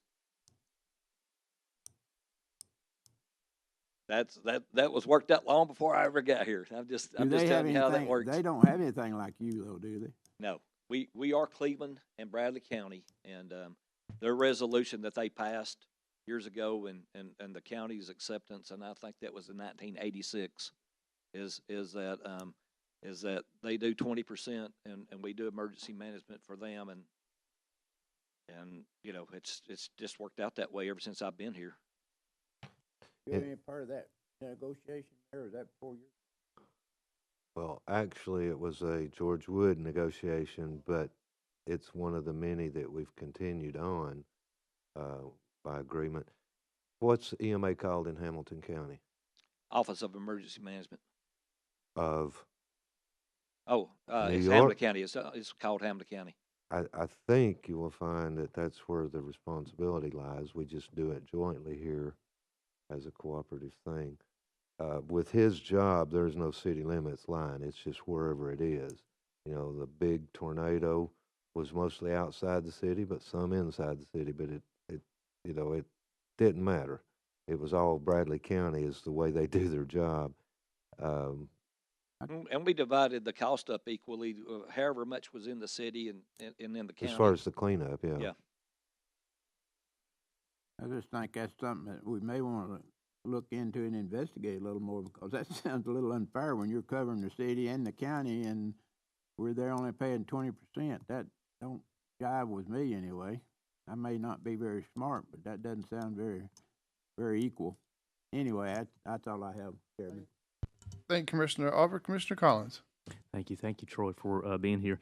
that was worked out long before I ever got here. I'm just telling you how that works. They don't have anything like you though, do they? No, we are Cleveland and Bradley County, and their resolution that they passed years ago, and the county's acceptance, and I think that was in 1986, is that they do 20%, and we do emergency management for them, and it's just worked out that way ever since I've been here. You have any part of that negotiation there, or was that before you? Well, actually, it was a George Wood negotiation, but it's one of the many that we've continued on by agreement. What's EMA called in Hamilton County? Office of Emergency Management. Of, Oh, New it's York? Hamilton County. It's called Hamilton County. I think you will find that that's where the responsibility lies. We just do it jointly here as a cooperative thing. With his job, there's no city limits line. It's just wherever it is. The big tornado was mostly outside the city, but some inside the city. But it didn't matter. It was all Bradley County is the way they do their job. And we divided the cost up equally, however much was in the city and in the county. As far as the cleanup, yeah. Yeah. I just think that's something that we may want to look into and investigate a little more, because that sounds a little unfair when you're covering the city and the county and we're there only paying 20%. That don't jive with me anyway. I may not be very smart, but that doesn't sound very, very equal. Anyway, that's all I have, Chairman. Thank you, Commissioner Oliver. Commissioner Collins. Thank you, Troy, for being here.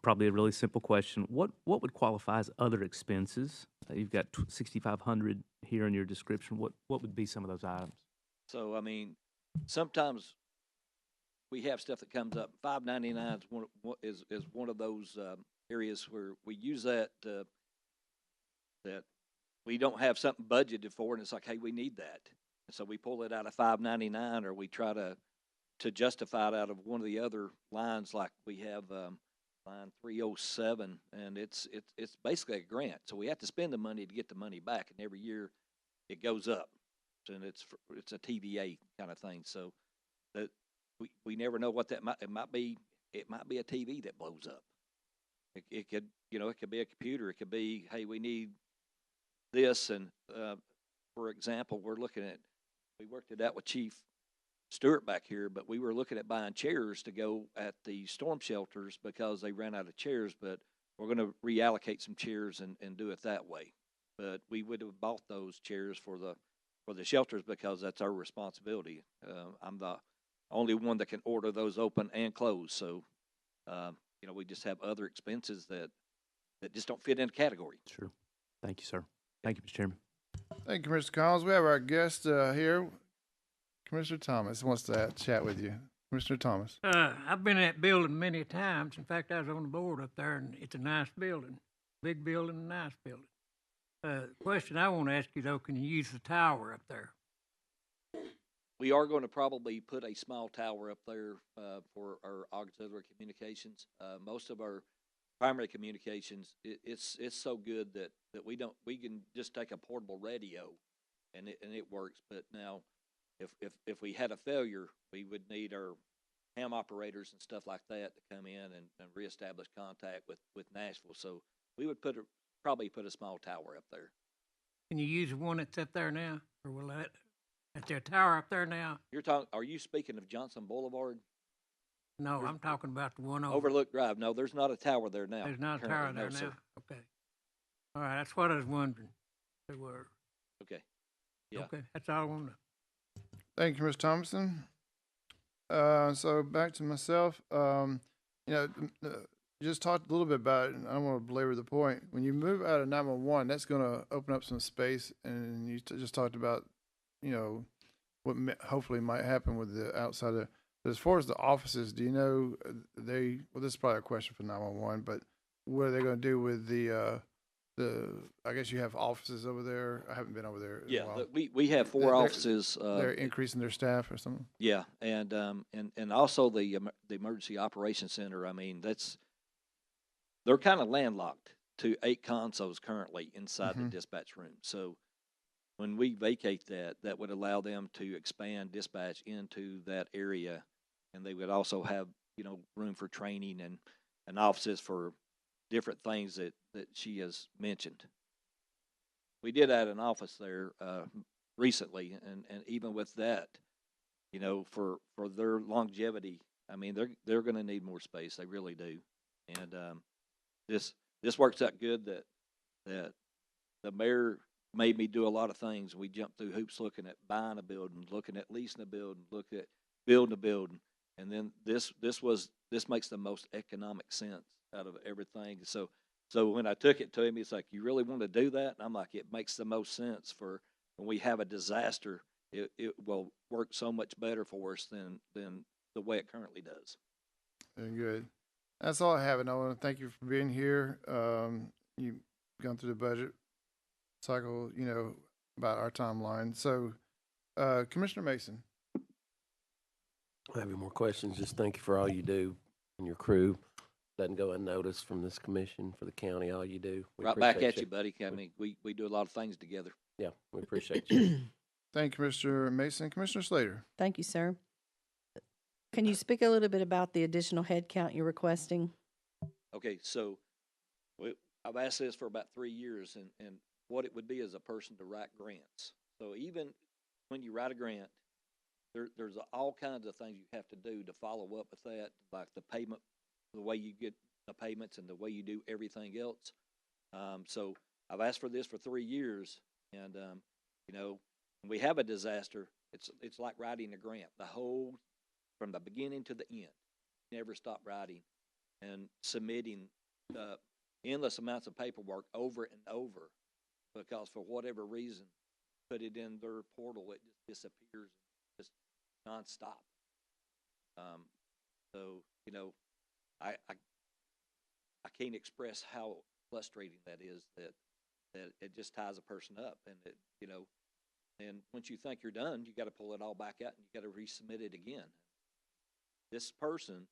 Probably a really simple question. What would qualify as other expenses? You've got 6,500 here in your description. What would be some of those items? So, I mean, sometimes we have stuff that comes up. 599 is one of those areas where we use that that we don't have something budgeted for, and it's like, hey, we need that. And so we pull it out of 599, or we try to justify it out of one of the other lines, like we have line 307, and it's basically a grant. So we have to spend the money to get the money back, and every year it goes up, and it's a TVA kind of thing. So that we never know what that might, it might be a TV that blows up. It could, it could be a computer. It could be, hey, we need this. And, for example, we worked it out with Chief Stewart back here, but we were looking at buying chairs to go at the storm shelters because they ran out of chairs, but we're going to reallocate some chairs and do it that way. But we would have bought those chairs for the shelters because that's our responsibility. I'm the only one that can order those open and close. So, we just have other expenses that just don't fit in the category. Sure. Thank you, sir. Thank you, Mr. Chairman. Thank you, Mr. Collins. We have our guest here. Commissioner Thomas wants to chat with you. Commissioner Thomas. I've been in that building many times. In fact, I was on the board up there, and it's a nice building. Big building, a nice building. Question I want to ask you, though, can you use the tower up there? We are going to probably put a small tower up there for our auxiliary communications. Most of our primary communications, it's so good that we can just take a portable radio and it works. But now, if we had a failure, we would need our ham operators and stuff like that to come in and reestablish contact with Nashville. So we would probably put a small tower up there. Can you use the one that's up there now, or will that? Is there a tower up there now? Are you speaking of Johnson Boulevard? No, I'm talking about the one Overlook Drive. No, there's not a tower there now. There's not a tower there now? Sir. Okay. All right, that's what I was wondering. There were. Okay. Yeah. Okay, that's all I want to know. Thank you, Mr. Thompson. So back to myself. Just talked a little bit about it, and I don't want to belabor the point. When you move out of 911, that's going to open up some space, and you just talked about, what hopefully might happen with the outside of. But as far as the offices, do you know well, this is probably a question for 911, but what are they going to do with I guess you have offices over there. I haven't been over there. Yeah, in a while. we have four offices. They're increasing their staff or something. Yeah, and also the emergency operations center. I mean, they're kind of landlocked to 8 consoles currently inside the dispatch room. So when we vacate that would allow them to expand dispatch into that area, and they would also have room for training and offices for different things that she has mentioned. We did add an office there recently, and even with that, for their longevity, I mean, they're going to need more space. They really do, and this works out good that the mayor made me do a lot of things. We jumped through hoops looking at buying a building, looking at leasing a building, looking at building a building, and then this makes the most economic sense out of everything. So when I took it to him, he's like, "You really want to do that?" And I'm like, "It makes the most sense for when we have a disaster. It will work so much better for us than the way it currently does." Very good. That's all I have, and I want to thank you for being here. You've gone through the budget cycle, about our timeline. So, Commissioner Mason. I don't have any more questions. Just thank you for all you do and your crew. Doesn't go unnoticed from this commission, for the county, all you do. We Right back appreciate at you, buddy. I mean, we do a lot of things together. Yeah, we appreciate you. Thank you, Mr. Mason. Commissioner Slater. Thank you, sir. Can you speak a little bit about the additional headcount you're requesting? Okay, so I've asked this for about 3 years, and what it would be as a person to write grants. So even when you write a grant, there's all kinds of things you have to do to follow up with that, like the payment, the way you get the payments, and the way you do everything else. So I've asked for this for 3 years, and when we have a disaster, it's like writing a grant. From the beginning to the end, never stop writing and submitting endless amounts of paperwork over and over, because for whatever reason, put it in their portal, it just disappears, just nonstop. So I can't express how frustrating that is. That it just ties a person up, and and once you think you're done, you got to pull it all back out and you got to resubmit it again. This person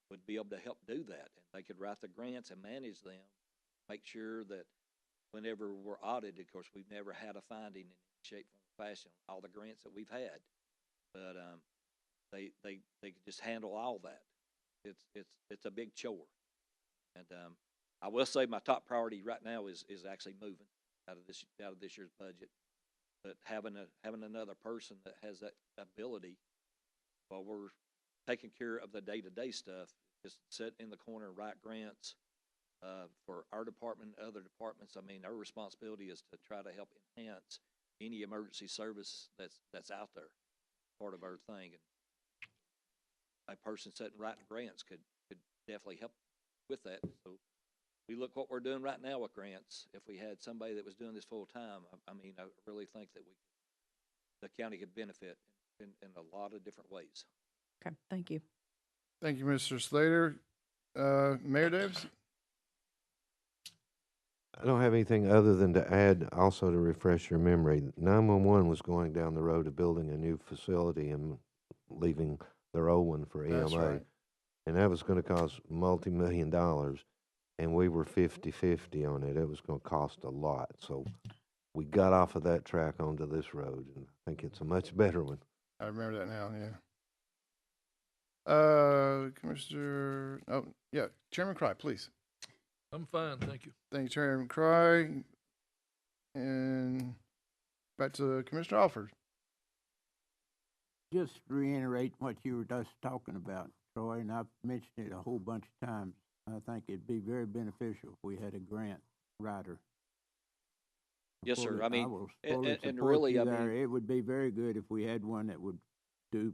would be able to help do that, and they could write the grants and manage them, make sure that whenever we're audited, of course, we've never had a finding in any shape, form, or fashion on all the grants that we've had. But they could just handle all that. It's a big chore. And, I will say my top priority right now is actually moving out of this year's budget. But having another person that has that ability while we're taking care of the day-to-day stuff, just sit in the corner and write grants, for our department and other departments. I mean, our responsibility is to try to help enhance any emergency service that's out there, part of our thing. And a person sitting writing grants could definitely help with that. So we look what we're doing right now with grants. If we had somebody that was doing this full time, I mean, I really think that the county could benefit in a lot of different ways. Okay, thank you. Thank you, Mr. Slater. Mayor Davis? I don't have anything other than to add, also to refresh your memory. 911 was going down the road of building a new facility and leaving their old one for EMA. That's right. And that was going to cost multi-million dollars, and we were 50-50 on it. It was going to cost a lot. So we got off of that track onto this road, and I think it's a much better one. I remember that now, yeah. Chairman Cry, please. I'm fine, thank you. Thank you, Chairman Cry. And back to Commissioner Alford. Just reiterate what you were just talking about, Troy, and I've mentioned it a whole bunch of times. I think it'd be very beneficial if we had a grant writer. Yes, sir. I mean, will fully and support really, you I there. mean, It would be very good if we had one that would do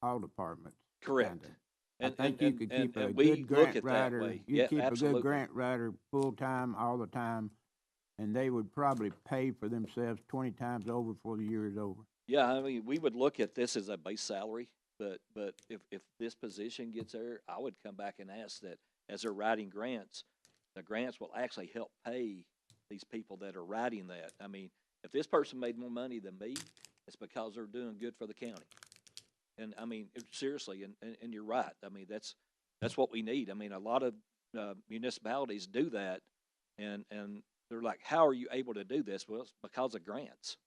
all departments. correct. kinda. And, I think and, you could and, keep a and we good look grant at that writer. way. You Yeah, keep a absolutely. good grant writer full-time, all the time, and they would probably pay for themselves 20 times over before the year is over. Yeah, I mean, we would look at this as a base salary, but if this position gets there, I would come back and ask that as they're writing grants, the grants will actually help pay these people that are writing that. I mean, if this person made more money than me, it's because they're doing good for the county. And I mean, seriously, and you're right. I mean, that's what we need. I mean, a lot of municipalities do that, and they're like, how are you able to do this? Well, it's because of grants.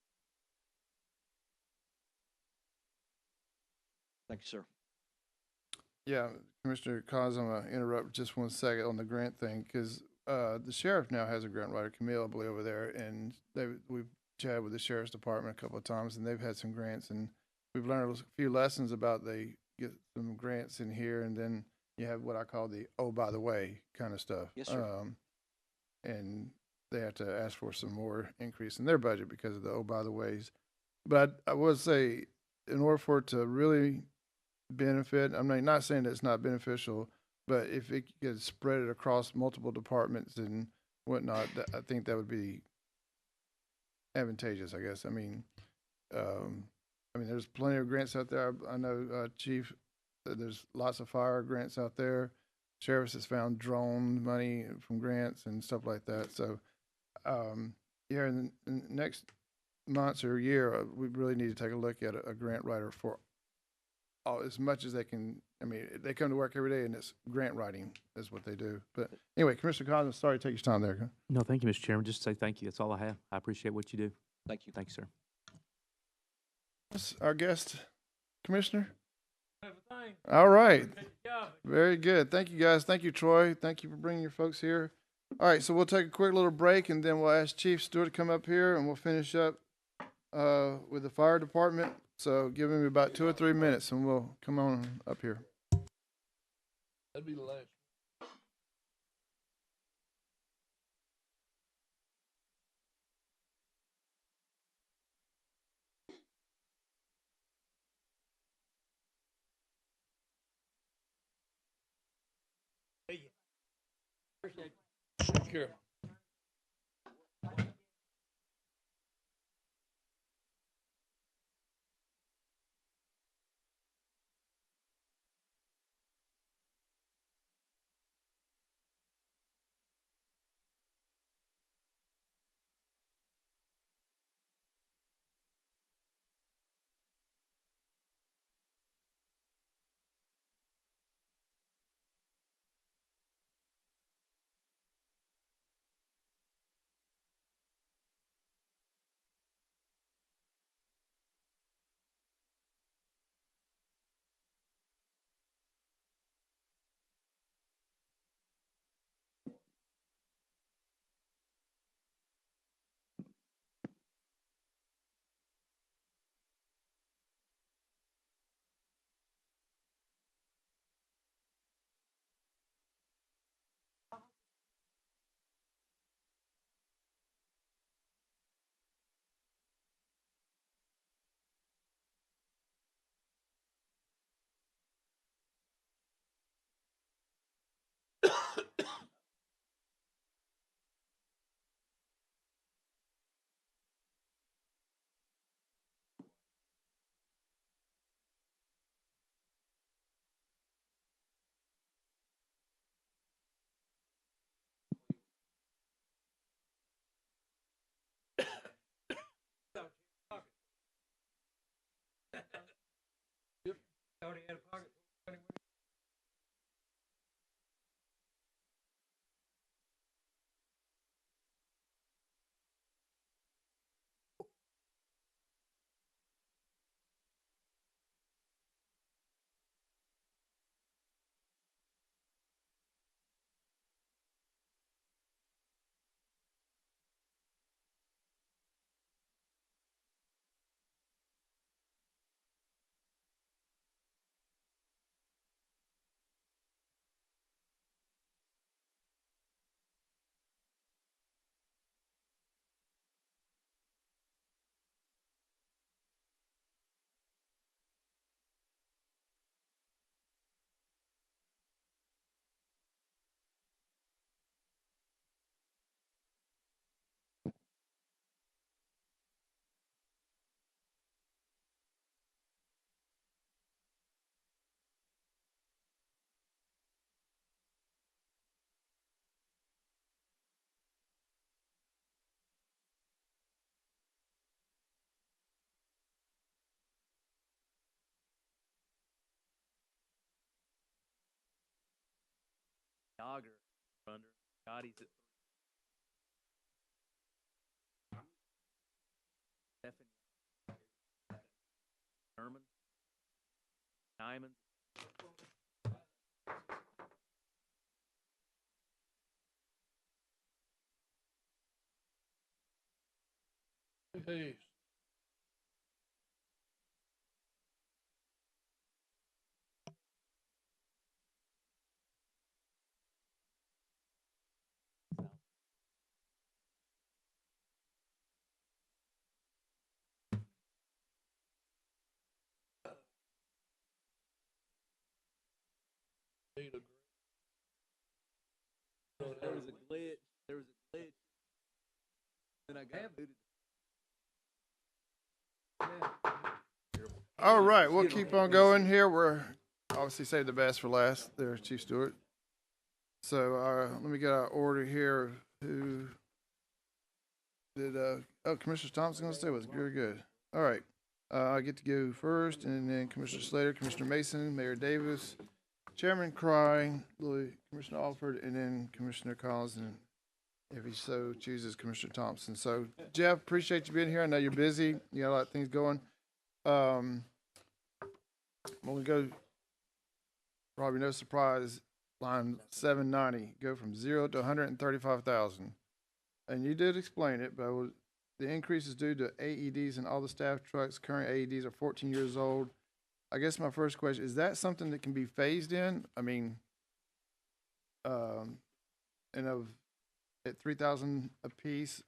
Thank you, sir. Yeah, Commissioner Cos, I'm going to interrupt just 1 second on the grant thing, because the sheriff now has a grant writer, Camille, I believe, over there, and we've chatted with the sheriff's department a couple of times, and they've had some grants, and we've learned a few lessons about they get some grants in here, and then you have what I call the oh, by the way kind of stuff. Yes, sir. And they have to ask for some more increase in their budget because of the oh, by the ways. But I would say, in order for it to really benefit, I'm not saying that it's not beneficial, but if it could spread it across multiple departments and whatnot, I think that would be advantageous, I guess. I mean, there's plenty of grants out there. I know, Chief, there's lots of fire grants out there. Sheriff's has found drone money from grants and stuff like that. So, here in the next months or year, we really need to take a look at a grant writer for as much as they can. I mean, they come to work every day, and it's grant writing is what they do. But anyway, Commissioner Collins, sorry to take your time there. No, thank you, Mr. Chairman. Just say thank you. That's all I have. I appreciate what you do. Thank you. Thank you, sir. That's our guest, Commissioner. Everything. All right. Good job. Very good. Thank you, guys. Thank you, Troy. Thank you for bringing your folks here. All right, so we'll take a quick little break, and then we'll ask Chief Stewart to come up here, and we'll finish up with the fire department. So give him about 2 or 3 minutes, and we'll come on up here. That'd be the last. Take care. Already had a pocket full of money. Dogger under. Scotty's at 3. Stephanie. Herman. Nyman. Hey, need a There was a glitch. Then I got booted. All right, we'll keep on going here. We're obviously saved the best for last there, Chief Stewart. So let me get our order here. Who did, Commissioner Thompson gonna stay with us? Very good. All right, I get to go first, and then Commissioner Slater, Commissioner Mason, Mayor Davis, Chairman Cry, Commissioner Alford, and then Commissioner Collins, and if he so chooses, Commissioner Thompson. So, Jeff, appreciate you being here. I know you're busy. You got a lot of things going. When we go, probably no surprise, line 790, go from 0 to 135,000. And you did explain it, but the increase is due to AEDs and all the staff trucks. Current AEDs are 14 years old. I guess my first question, is that something that can be phased in? I mean, at 3,000 apiece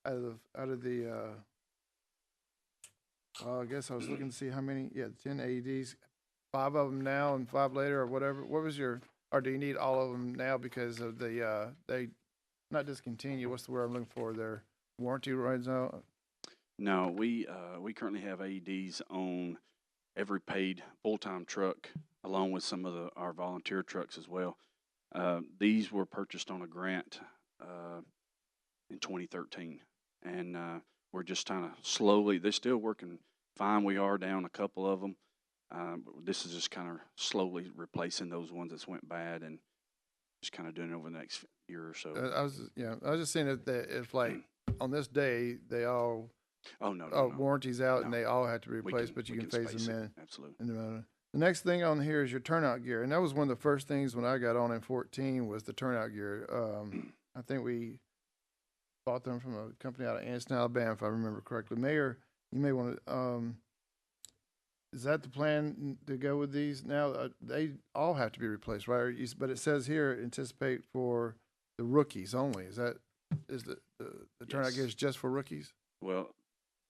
out of the I guess I was looking to see how many, 10 AEDs, 5 of them now and 5 later or whatever. What was your, or do you need all of them now because of the, they not discontinue, what's the word I'm looking for, their warranty runs out? No, we currently have AEDs on every paid full-time truck, along with some of our volunteer trucks as well. These were purchased on a grant in 2013, and we're just kind of slowly. They're still working fine. We are down a couple of them. This is just kind of slowly replacing those ones that went bad, and just kind of doing it over the next year or so. I was just saying that if like on this day they all. Oh, no. Warranties out No. and they all have to be replaced, but you can phase space them it. in. Absolutely. The next thing on here is your turnout gear, and that was one of the first things when I got on in 14 was the turnout gear. I think we bought them from a company out of Anniston, Alabama, if I remember correctly. Mayor, you may want to. Is that the plan to go with these now? They all have to be replaced, right? But it says here anticipate for the rookies only. Is the turnout Yes. gear is just for rookies? Well,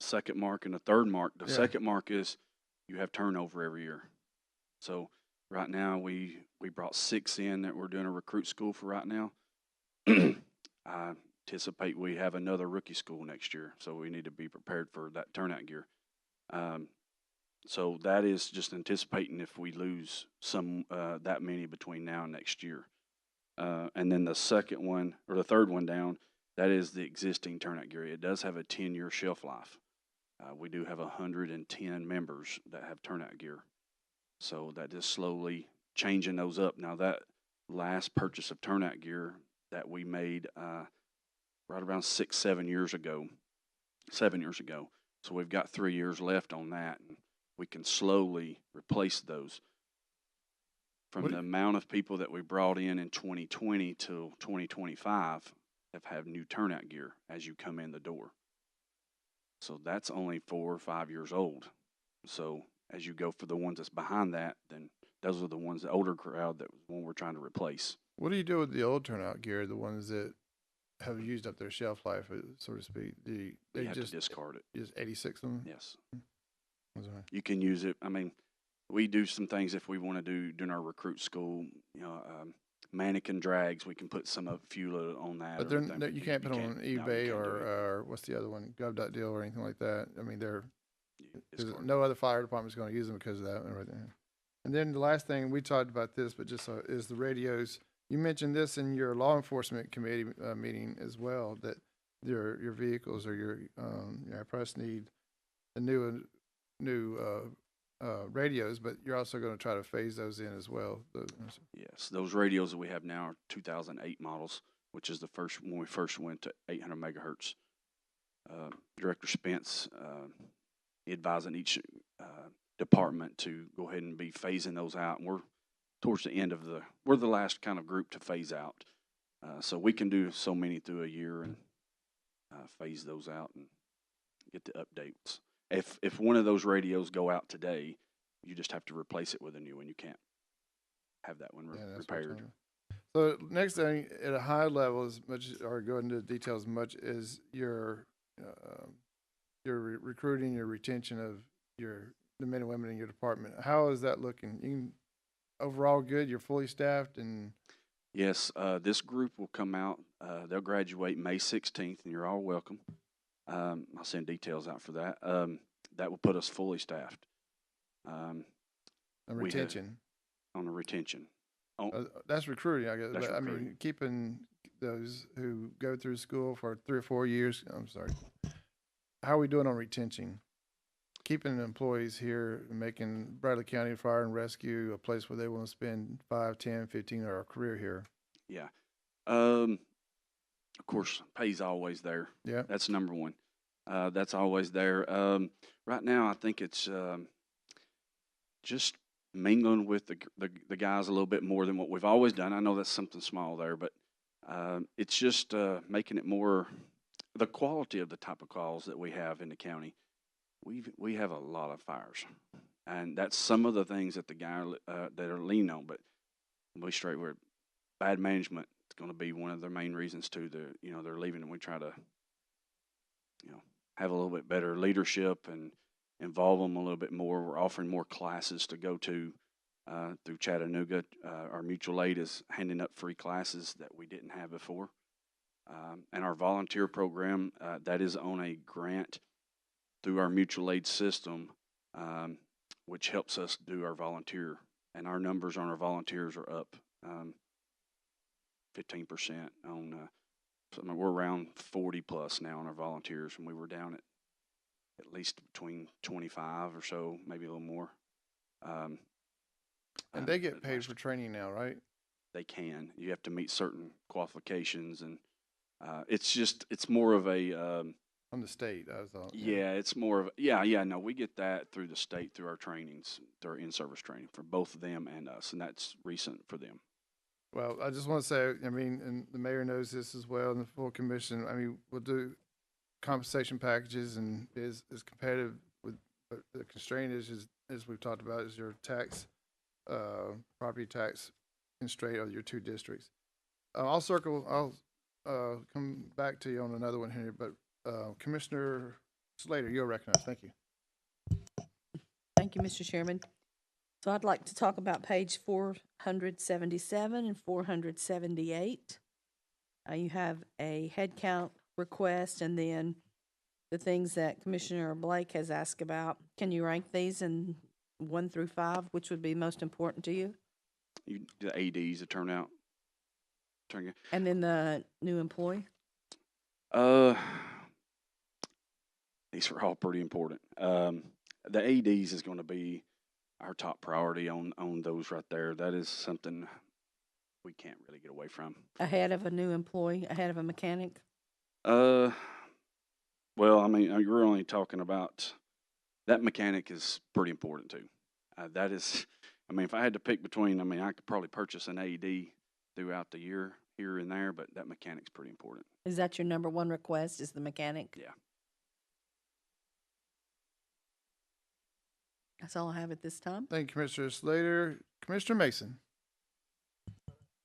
second mark and the third mark. The Yeah. second mark is you have turnover every year. So right now we brought 6 in that we're doing a recruit school for right now. I anticipate we have another rookie school next year, so we need to be prepared for that turnout gear. So that is just anticipating if we lose some that many between now and next year. And then the second one or the third one down, that is the existing turnout gear. It does have a 10-year shelf life. We do have 110 members that have turnout gear. So that is slowly changing those up. Now, that last purchase of turnout gear that we made right around 7 years ago. So we've got 3 years left on that, and we can slowly replace those. From the amount of people that we brought in 2020 till 2025 have had new turnout gear as you come in the door. So that's only 4 or 5 years old. So as you go for the ones that's behind that, then those are the ones, the older crowd, that one we're trying to replace. What do you do with the old turnout gear, the ones that have used up their shelf life, so to speak? They have to discard it. Just 86 them? Yes. That's all right. You can use it. I mean, we do some things if we want to do during our recruit school, mannequin drags, we can put some of fuel on that. But you can't put them on eBay or what's the other one, Gov.deal or anything like that. I mean, no other fire department's going to use them because of that and everything. And then the last thing, we talked about this, but just is the radios. You mentioned this in your law enforcement committee meeting as well, that your vehicles or your press need the new radios, but you're also going to try to phase those in as well. Yes, those radios that we have now are 2008 models, which is the first when we first went to 800 megahertz. Director Spence advising each department to go ahead and be phasing those out, and we're towards the end of we're the last kind of group to phase out. So we can do so many through a year and phase those out and get the updates. If one of those radios go out today, you just have to replace it with a new one. You can't have that one repaired. So next thing, at a high level, or go into details as much as your recruiting, your retention of the men and women in your department. How is that looking? Overall good? You're fully staffed and. Yes, this group will come out. They'll graduate May 16th, and you're all welcome. I'll send details out for that. That will put us fully staffed. On retention. On the retention. That's recruiting, I guess. That's I recruiting. mean, keeping those who go through school for 3 or 4 years. I'm sorry. How are we doing on retention? Keeping employees here and making Bradley County Fire and Rescue a place where they want to spend 5, 10, 15 or a career here. Yeah. Of course, pay's always there. Yeah. That's number one. That's always there. Right now, I think it's just mingling with the guys a little bit more than what we've always done. I know that's something small there, but it's just making it more the quality of the type of calls that we have in the county. We have a lot of fires, and that's some of the things that the guy that are leaning on. But we'll be straight with bad management. It's going to be one of their main reasons too. They're leaving, and we try to have a little bit better leadership and involve them a little bit more. We're offering more classes to go to through Chattanooga. Our mutual aid is handing up free classes that we didn't have before, and our volunteer program that is on a grant through our mutual aid system, which helps us do our volunteer. And our numbers on our volunteers are up 15% on, we're around 40 plus now on our volunteers, and we were down at least between 25 or so, maybe a little more. And they get paid for training now, right? They can. You have to meet certain qualifications, and it's more of a, from the state, I thought. Yeah, it's more of no, we get that through the state, through our trainings, through our in-service training for both them and us, and that's recent for them. Well, I just want to say, I mean, and the mayor knows this as well, and the full commission. I mean, we'll do compensation packages and is competitive with, but the constraint is as we've talked about, is your tax, property tax constraint of your 2 districts. I'll come back to you on another one here, but Commissioner Slater, you're recognized. Thank you. Thank you, Mr. Chairman. So I'd like to talk about page 477 and 478. You have a head count request and then the things that Commissioner Blake has asked about. Can you rank these in 1 through 5? Which would be most important to you? The ADs, the turnout. And then the new employee? these are all pretty important. The AEDs is going to be our top priority on those right there. That is something we can't really get away from. Ahead of a new employee, ahead of a mechanic? Well, I mean, you're only talking about that mechanic is pretty important too. That is, I mean, if I had to pick between, I mean, I could probably purchase an AED throughout the year here and there, but that mechanic's pretty important. Is that your number one request, is the mechanic? Yeah. That's all I have at this time. Thank you, Commissioner Slater. Commissioner Mason.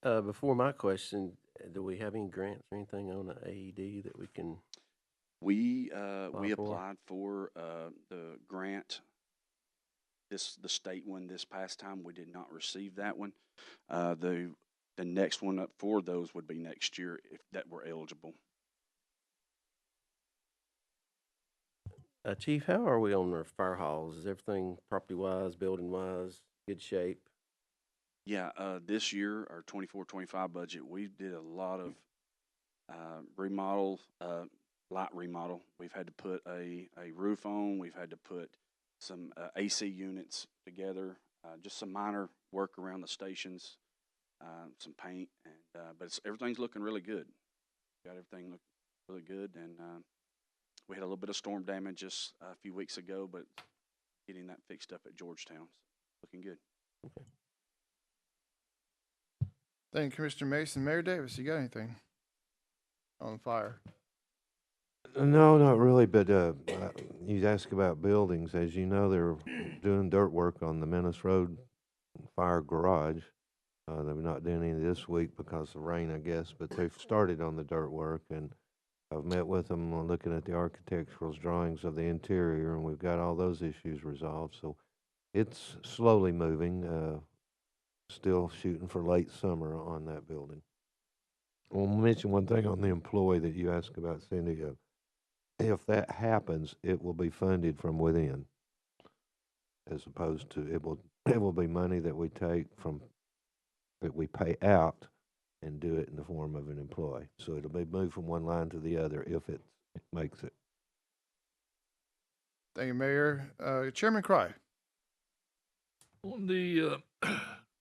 Before my question, do we have any grants or anything on the AED that we can? We for? applied for the grant. The state one this past time. We did not receive that one. The next one up for those would be next year if that were eligible. Chief, how are we on our fire halls? Is everything property-wise, building-wise, good shape? Yeah, this year, our 24-25 budget, we did a lot of remodel, light remodel. We've had to put a roof on. We've had to put some AC units together, just some minor work around the stations, some paint, and but everything's looking really good. Got everything looking really good, and we had a little bit of storm damage just a few weeks ago, but getting that fixed up at Georgetown, looking good. Okay. Thank you, Commissioner Mason. Mayor Davis, you got anything on fire? No, not really, but you asked about buildings. As you know, they're doing dirt work on the Menace Road Fire Garage. They're not doing any this week because of rain, I guess, but they've started on the dirt work, and I've met with them on looking at the architectural drawings of the interior, and we've got all those issues resolved. So it's slowly moving, still shooting for late summer on that building. I want to mention one thing on the employee that you asked about, Cindy. If that happens, it will be funded from within, as opposed to it will be money that we take from that we pay out and do it in the form of an employee. So it'll be moved from one line to the other if it makes it. Thank you, Mayor. Chairman Cry. On the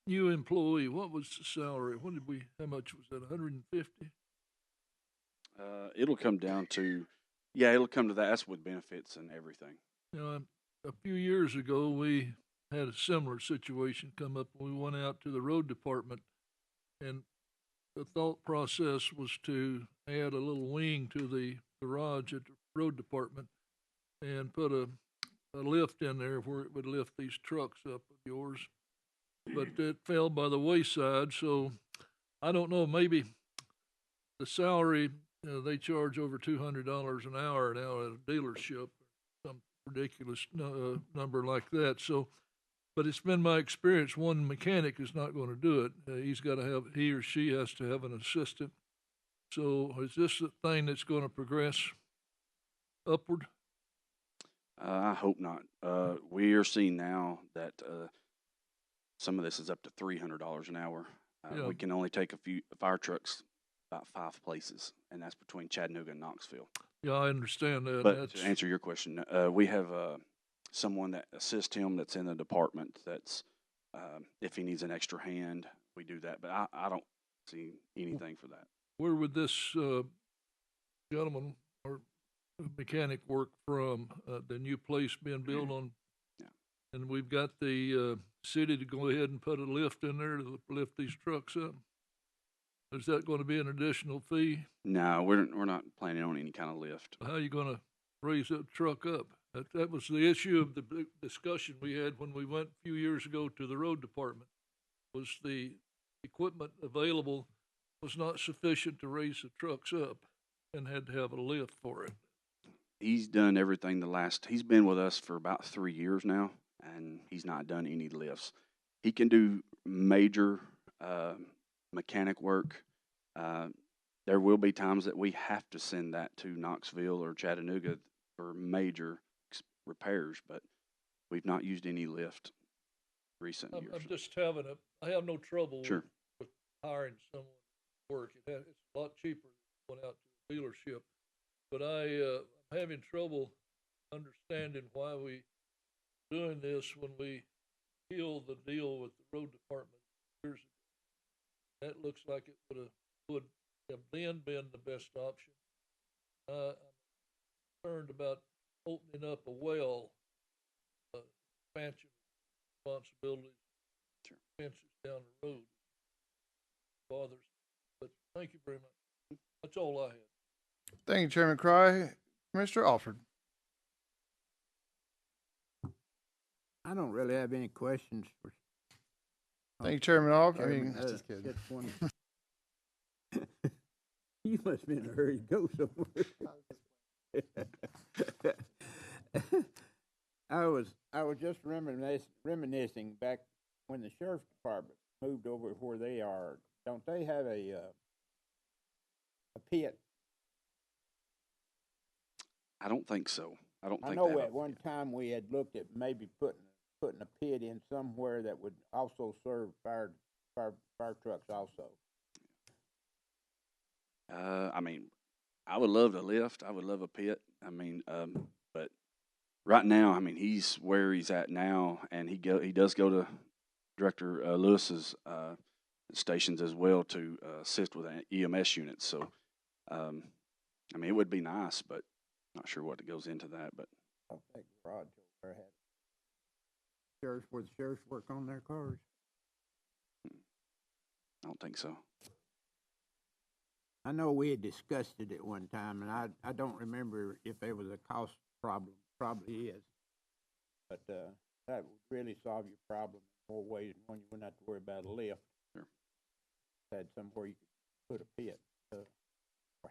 new employee, what was the salary? How much was that, 150? It'll come down to, it'll come to that. That's with benefits and everything. You know, a few years ago, we had a similar situation come up. We went out to the road department, and the thought process was to add a little wing to the garage at the road department and put a lift in there where it would lift these trucks up of yours. But it fell by the wayside, so I don't know, maybe the salary, they charge over $200 an hour now at a dealership, some ridiculous number like that. So, but it's been my experience, one mechanic is not going to do it. He or she has to have an assistant. So is this a thing that's going to progress upward? I hope not. We are seeing now that some of this is up to $300 an hour. We can only take a few fire trucks about 5 places, and that's between Chattanooga and Knoxville. Yeah, I understand that. But to answer your question, we have someone that assists him that's in the department that's, if he needs an extra hand, we do that. But I don't see anything for that. Where would this gentleman or mechanic work from? The new place being built on? Yeah. And we've got the city to go ahead and put a lift in there to lift these trucks up. Is that going to be an additional fee? No, we're not planning on any kind of lift. How are you going to raise that truck up? That was the issue of the big discussion we had when we went a few years ago to the road department, was the equipment available was not sufficient to raise the trucks up and had to have a lift for it. He's done everything he's been with us for about 3 years now, and he's not done any lifts. He can do major mechanic work. There will be times that we have to send that to Knoxville or Chattanooga for major repairs, but we've not used any lift recent years. I'm just I have no trouble Sure. with hiring someone to work. It's a lot cheaper than going out to a dealership. But I'm having trouble understanding why we doing this when we killed the deal with the road department years ago. That looks like it would have then been the best option. I'm concerned about opening up a well, expansion responsibilities, expenses down the road. Bothers, but thank you very much. That's all I had. Thank you, Chairman Cry. Commissioner Alford. I don't really have any questions for. Thank you, Chairman Alford. I Chairman, mean, just kidding. You must be in a hurry to go somewhere. I was just reminiscing back when the sheriff's department moved over where they are. Don't they have a pit? I don't think so. I don't I think know they have at one time we had looked at maybe putting a pit in somewhere that would also serve fire trucks also. I mean, I would love a lift. I would love a pit. I mean, but right now, I mean, he's where he's at now, and he does go to Director Lewis's stations as well to assist with EMS units. So, I mean, it would be nice, but not sure what goes into that. But I don't think Rod over had sheriffs where the sheriffs work on their cars. I don't think so. I know we had discussed it at one time, and I don't remember if there was a cost problem. Probably is, but that would really solve your problem in more ways than one. You wouldn't have to worry about a lift. Sure. Had somewhere you could put a pit, or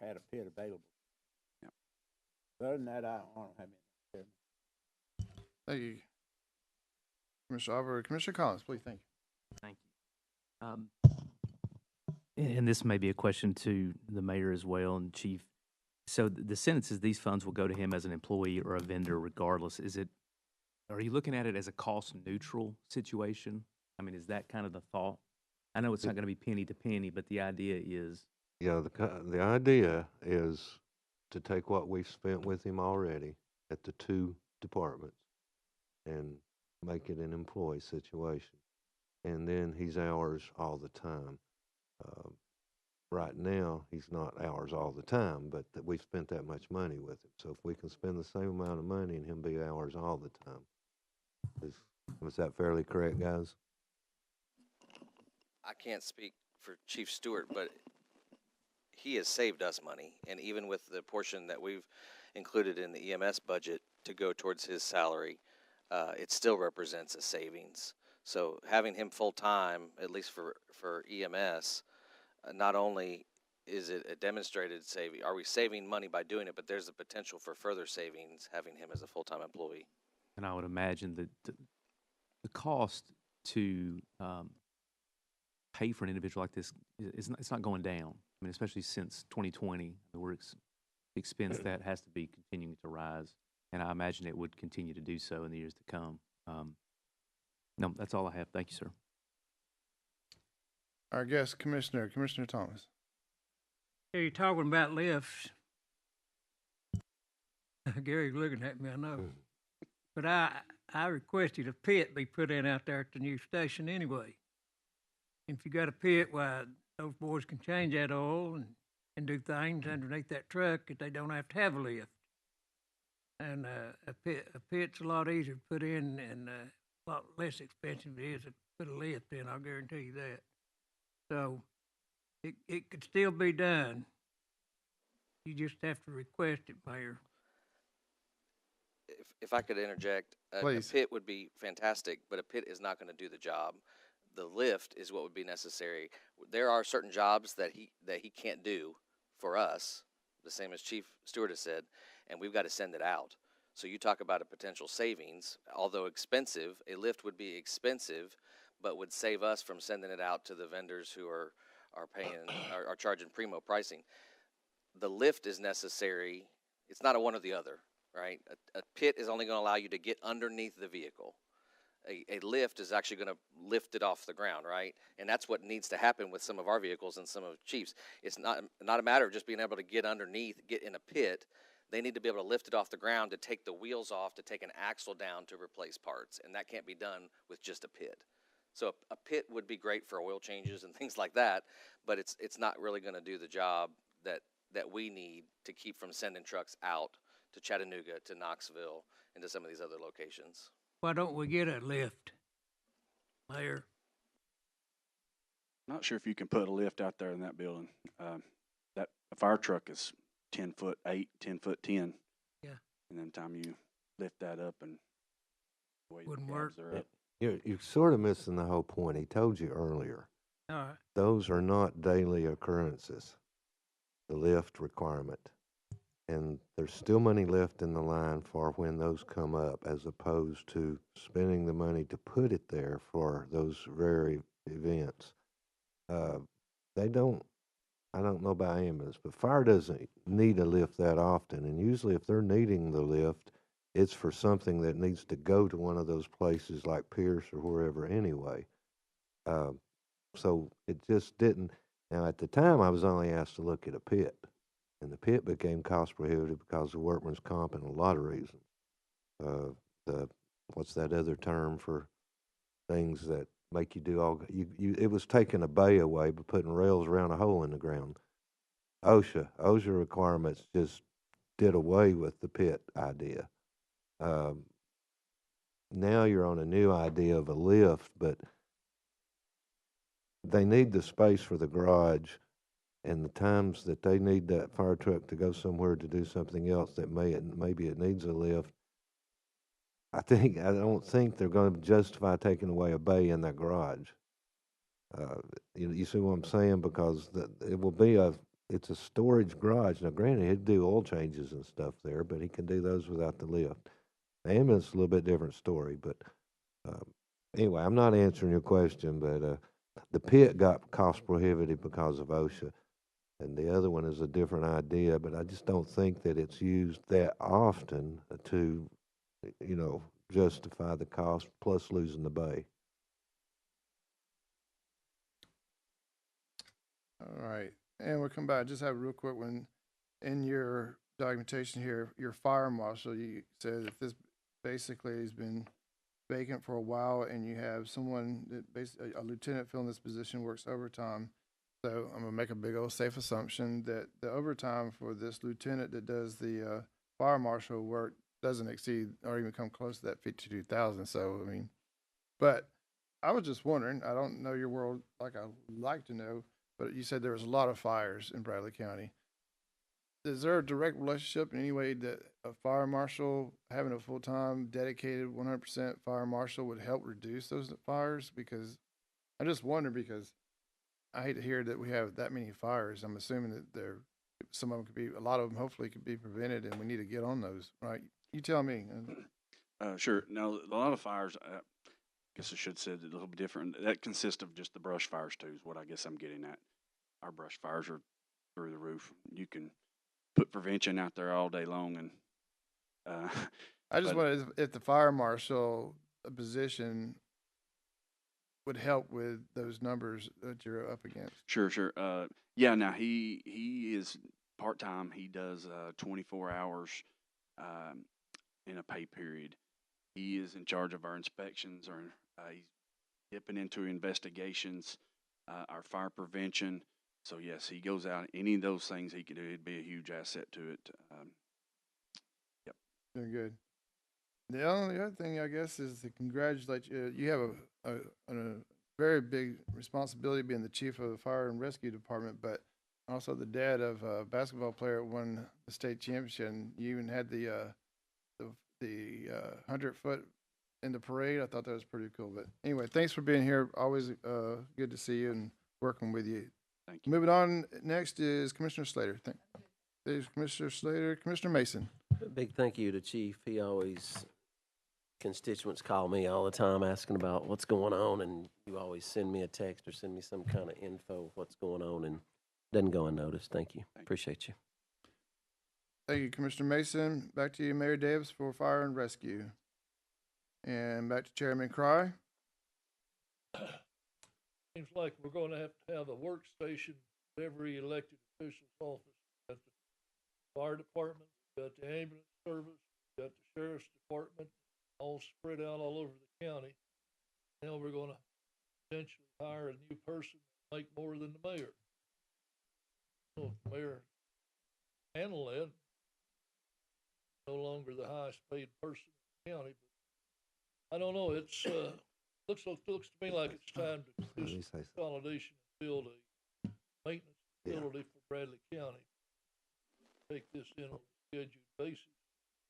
had a pit available. Yeah. Other than that, I don't have anything. thank you, Commissioner Alford. Commissioner Collins, please. Thank you. Thank you. And this may be a question to the mayor as well and chief. So the sentence is these funds will go to him as an employee or a vendor regardless. Are you looking at it as a cost neutral situation? I mean, is that kind of the thought? I know it's not going to be penny to penny, but the idea is. Yeah, the idea is to take what we've spent with him already at the two departments and make it an employee situation. And then he's ours all the time. Right now, he's not ours all the time, but we've spent that much money with him. So if we can spend the same amount of money and him be ours all the time, was that fairly correct, guys? I can't speak for Chief Stewart, but he has saved us money, and even with the portion that we've included in the EMS budget to go towards his salary, it still represents a savings. So having him full-time, at least for EMS, not only is it a demonstrated saving, are we saving money by doing it, but there's a potential for further savings having him as a full-time employee. And I would imagine that the cost to pay for an individual like this it's not going down. I mean, especially since 2020, the expense that has to be continuing to rise, and I imagine it would continue to do so in the years to come. No, that's all I have. Thank you, sir. Our guest Commissioner Thomas. Hey, you're talking about lifts. Gary's looking at me, I know. But I requested a pit be put in out there at the new station anyway. If you got a pit, why, those boys can change that oil and do things underneath that truck that they don't have to have a lift. And a pit's a lot easier to put in and a lot less expensive it is to put a lift in, I'll guarantee you that. So it could still be done. You just have to request it, Mayor. If I could interject, a pit would be fantastic, but a pit is not going to do the job. The lift is what would be necessary. There are certain jobs that he can't do for us, the same as Chief Stewart has said, and we've got to send it out. So you talk about a potential savings. Although expensive, a lift would be expensive, but would save us from sending it out to the vendors who are charging primo pricing. The lift is necessary. It's not a one or the other, right? A pit is only going to allow you to get underneath the vehicle. A lift is actually going to lift it off the ground, right? And that's what needs to happen with some of our vehicles and some of Chief's. It's not a matter of just being able to get underneath, get in a pit. they need to be able to lift it off the ground to take the wheels off, to take an axle down to replace parts, and that can't be done with just a pit. So a pit would be great for oil changes and things like that, but it's not really going to do the job that we need to keep from sending trucks out to Chattanooga, to Knoxville, and to some of these other locations. Why don't we get a lift, Mayor? Not sure if you can put a lift out there in that building. That a fire truck is 10'8", 10'10". Yeah. And then time you lift that up and the way the Wouldn't cabs work. are up. You're sort of missing the whole point. He told you earlier. All right. Those are not daily occurrences, the lift requirement. And there's still money left in the line for when those come up, as opposed to spending the money to put it there for those rare events. I don't know about ambulance, but fire doesn't need a lift that often. And usually if they're needing the lift, it's for something that needs to go to one of those places like Pierce or wherever anyway. So it just didn't. Now, at the time, I was only asked to look at a pit, and the pit became cost prohibitive because of workman's comp and a lot of reasons. What's that other term for things that make you do all? It was taking a bay away by putting rails around a hole in the ground. OSHA requirements just did away with the pit idea. Now you're on a new idea of a lift, but they need the space for the garage, and the times that they need that fire truck to go somewhere to do something else that maybe it needs a lift. I don't think they're going to justify taking away a bay in that garage. You see what I'm saying? Because it will be it's a storage garage. Now, granted, he'd do oil changes and stuff there, but he can do those without the lift. The ambulance is a little bit different story, but anyway, I'm not answering your question, but the pit got cost prohibitive because of OSHA, and the other one is a different idea, but I just don't think that it's used that often to, justify the cost plus losing the bay. All right, and we'll come back. Just have a real quick one. In your documentation here, your fire marshal, you said that this basically has been vacant for a while, and you have someone that basically a lieutenant filling this position works overtime. So I'm gonna make a big old safe assumption that the overtime for this lieutenant that does the fire marshal work doesn't exceed or even come close to that 52,000. So I mean, but I was just wondering. I don't know your world like I would like to know, but you said there was a lot of fires in Bradley County. Is there a direct relationship in any way that a fire marshal having a full-time dedicated 100% fire marshal would help reduce those fires? Because I just wonder, because I hate to hear that we have that many fires. I'm assuming that some of them a lot of them hopefully could be prevented, and we need to get on those, right? You tell me. Sure. Now, a lot of fires, I guess I should have said it a little bit different. That consists of just the brush fires too, is what I guess I'm getting at. Our brush fires are through the roof. You can put prevention out there all day long, and I just wondered if the fire marshal position would help with those numbers that you're up against. Sure. Yeah. Now he is part time. He does 24 hours in a pay period. He is in charge of our inspections, or he's dipping into investigations, our fire prevention. So yes, he goes out. Any of those things he can do, it'd be a huge asset to it. Yep. Very good. The only other thing, I guess, is to congratulate you. You have a very big responsibility being the chief of the fire and rescue department, but also the dad of a basketball player who won the state championship. And you even had the 100-foot in the parade. I thought that was pretty cool. But anyway, thanks for being here. Always good to see you and working with you. Thank you. Moving on, next is Commissioner Slater. There's Commissioner Slater. Commissioner Mason. Big thank you to Chief. He always, constituents call me all the time asking about what's going on, and you always send me a text or send me some kind of info of what's going on, and it doesn't go unnoticed. Thank you. Appreciate you. Thank you, Commissioner Mason. Back to you, Mayor Davis, for fire and rescue. And back to Chairman Cry. Seems like we're going to have a workstation in every elected official's office at the fire department, you got the ambulance service, you got the sheriff's department, all spread out all over the county. Now we're gonna potentially hire a new person, make more than the mayor. So if the mayor handle that, no longer the highest paid person in the county, but I don't know, it's, looks to me like it's time to do Let me some say something. consolidation and build a maintenance Yeah. facility for Bradley County. Take this in on a scheduled basis,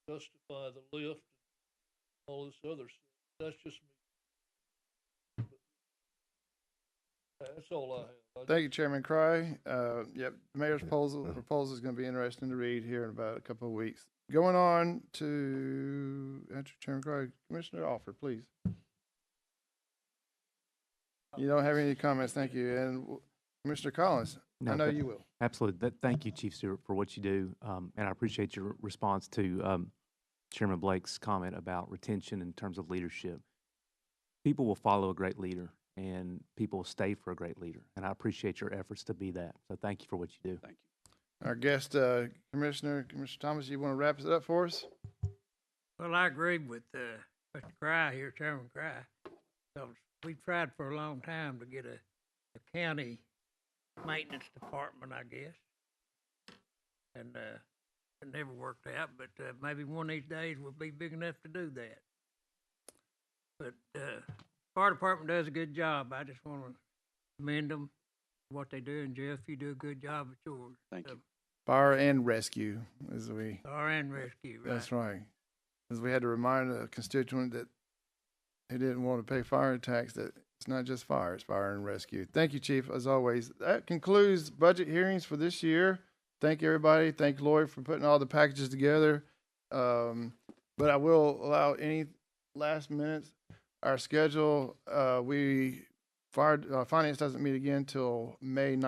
justify the lift and all this other stuff. That's just me. But that's all I have. Thank you, Chairman Cry. Yep, the mayor's proposal is going to be interesting to read here in about a couple of weeks. Going on to, enter Chairman Cry, Commissioner Alford, please. You don't have any comments, thank you. And Commissioner Collins, I know you will. Absolutely. Thank you, Chief Stewart, for what you do. And I appreciate your response to Chairman Blake's comment about retention in terms of leadership. People will follow a great leader, and people will stay for a great leader. And I appreciate your efforts to be that. So thank you for what you do. Thank you. Our guest, Commissioner Thomas, you want to wrap it up for us? Well, I agree with Mr. Cry here, Chairman Cry. Because we tried for a long time to get a county maintenance department, I guess. And it never worked out, but maybe one of these days we'll be big enough to do that. But fire department does a good job. I just want to commend them for what they do. And Jeff, you do a good job at yours. Thank you. Fire and rescue, as we. Fire and rescue, right? That's right. As we had to remind a constituent that he didn't want to pay fire tax, that it's not just fire, it's fire and rescue. Thank you, Chief, as always. That concludes budget hearings for this year. Thank you, everybody. Thank Lloyd for putting all the packages together. But I will allow any last minutes. Our schedule, finance doesn't meet again till May 9th.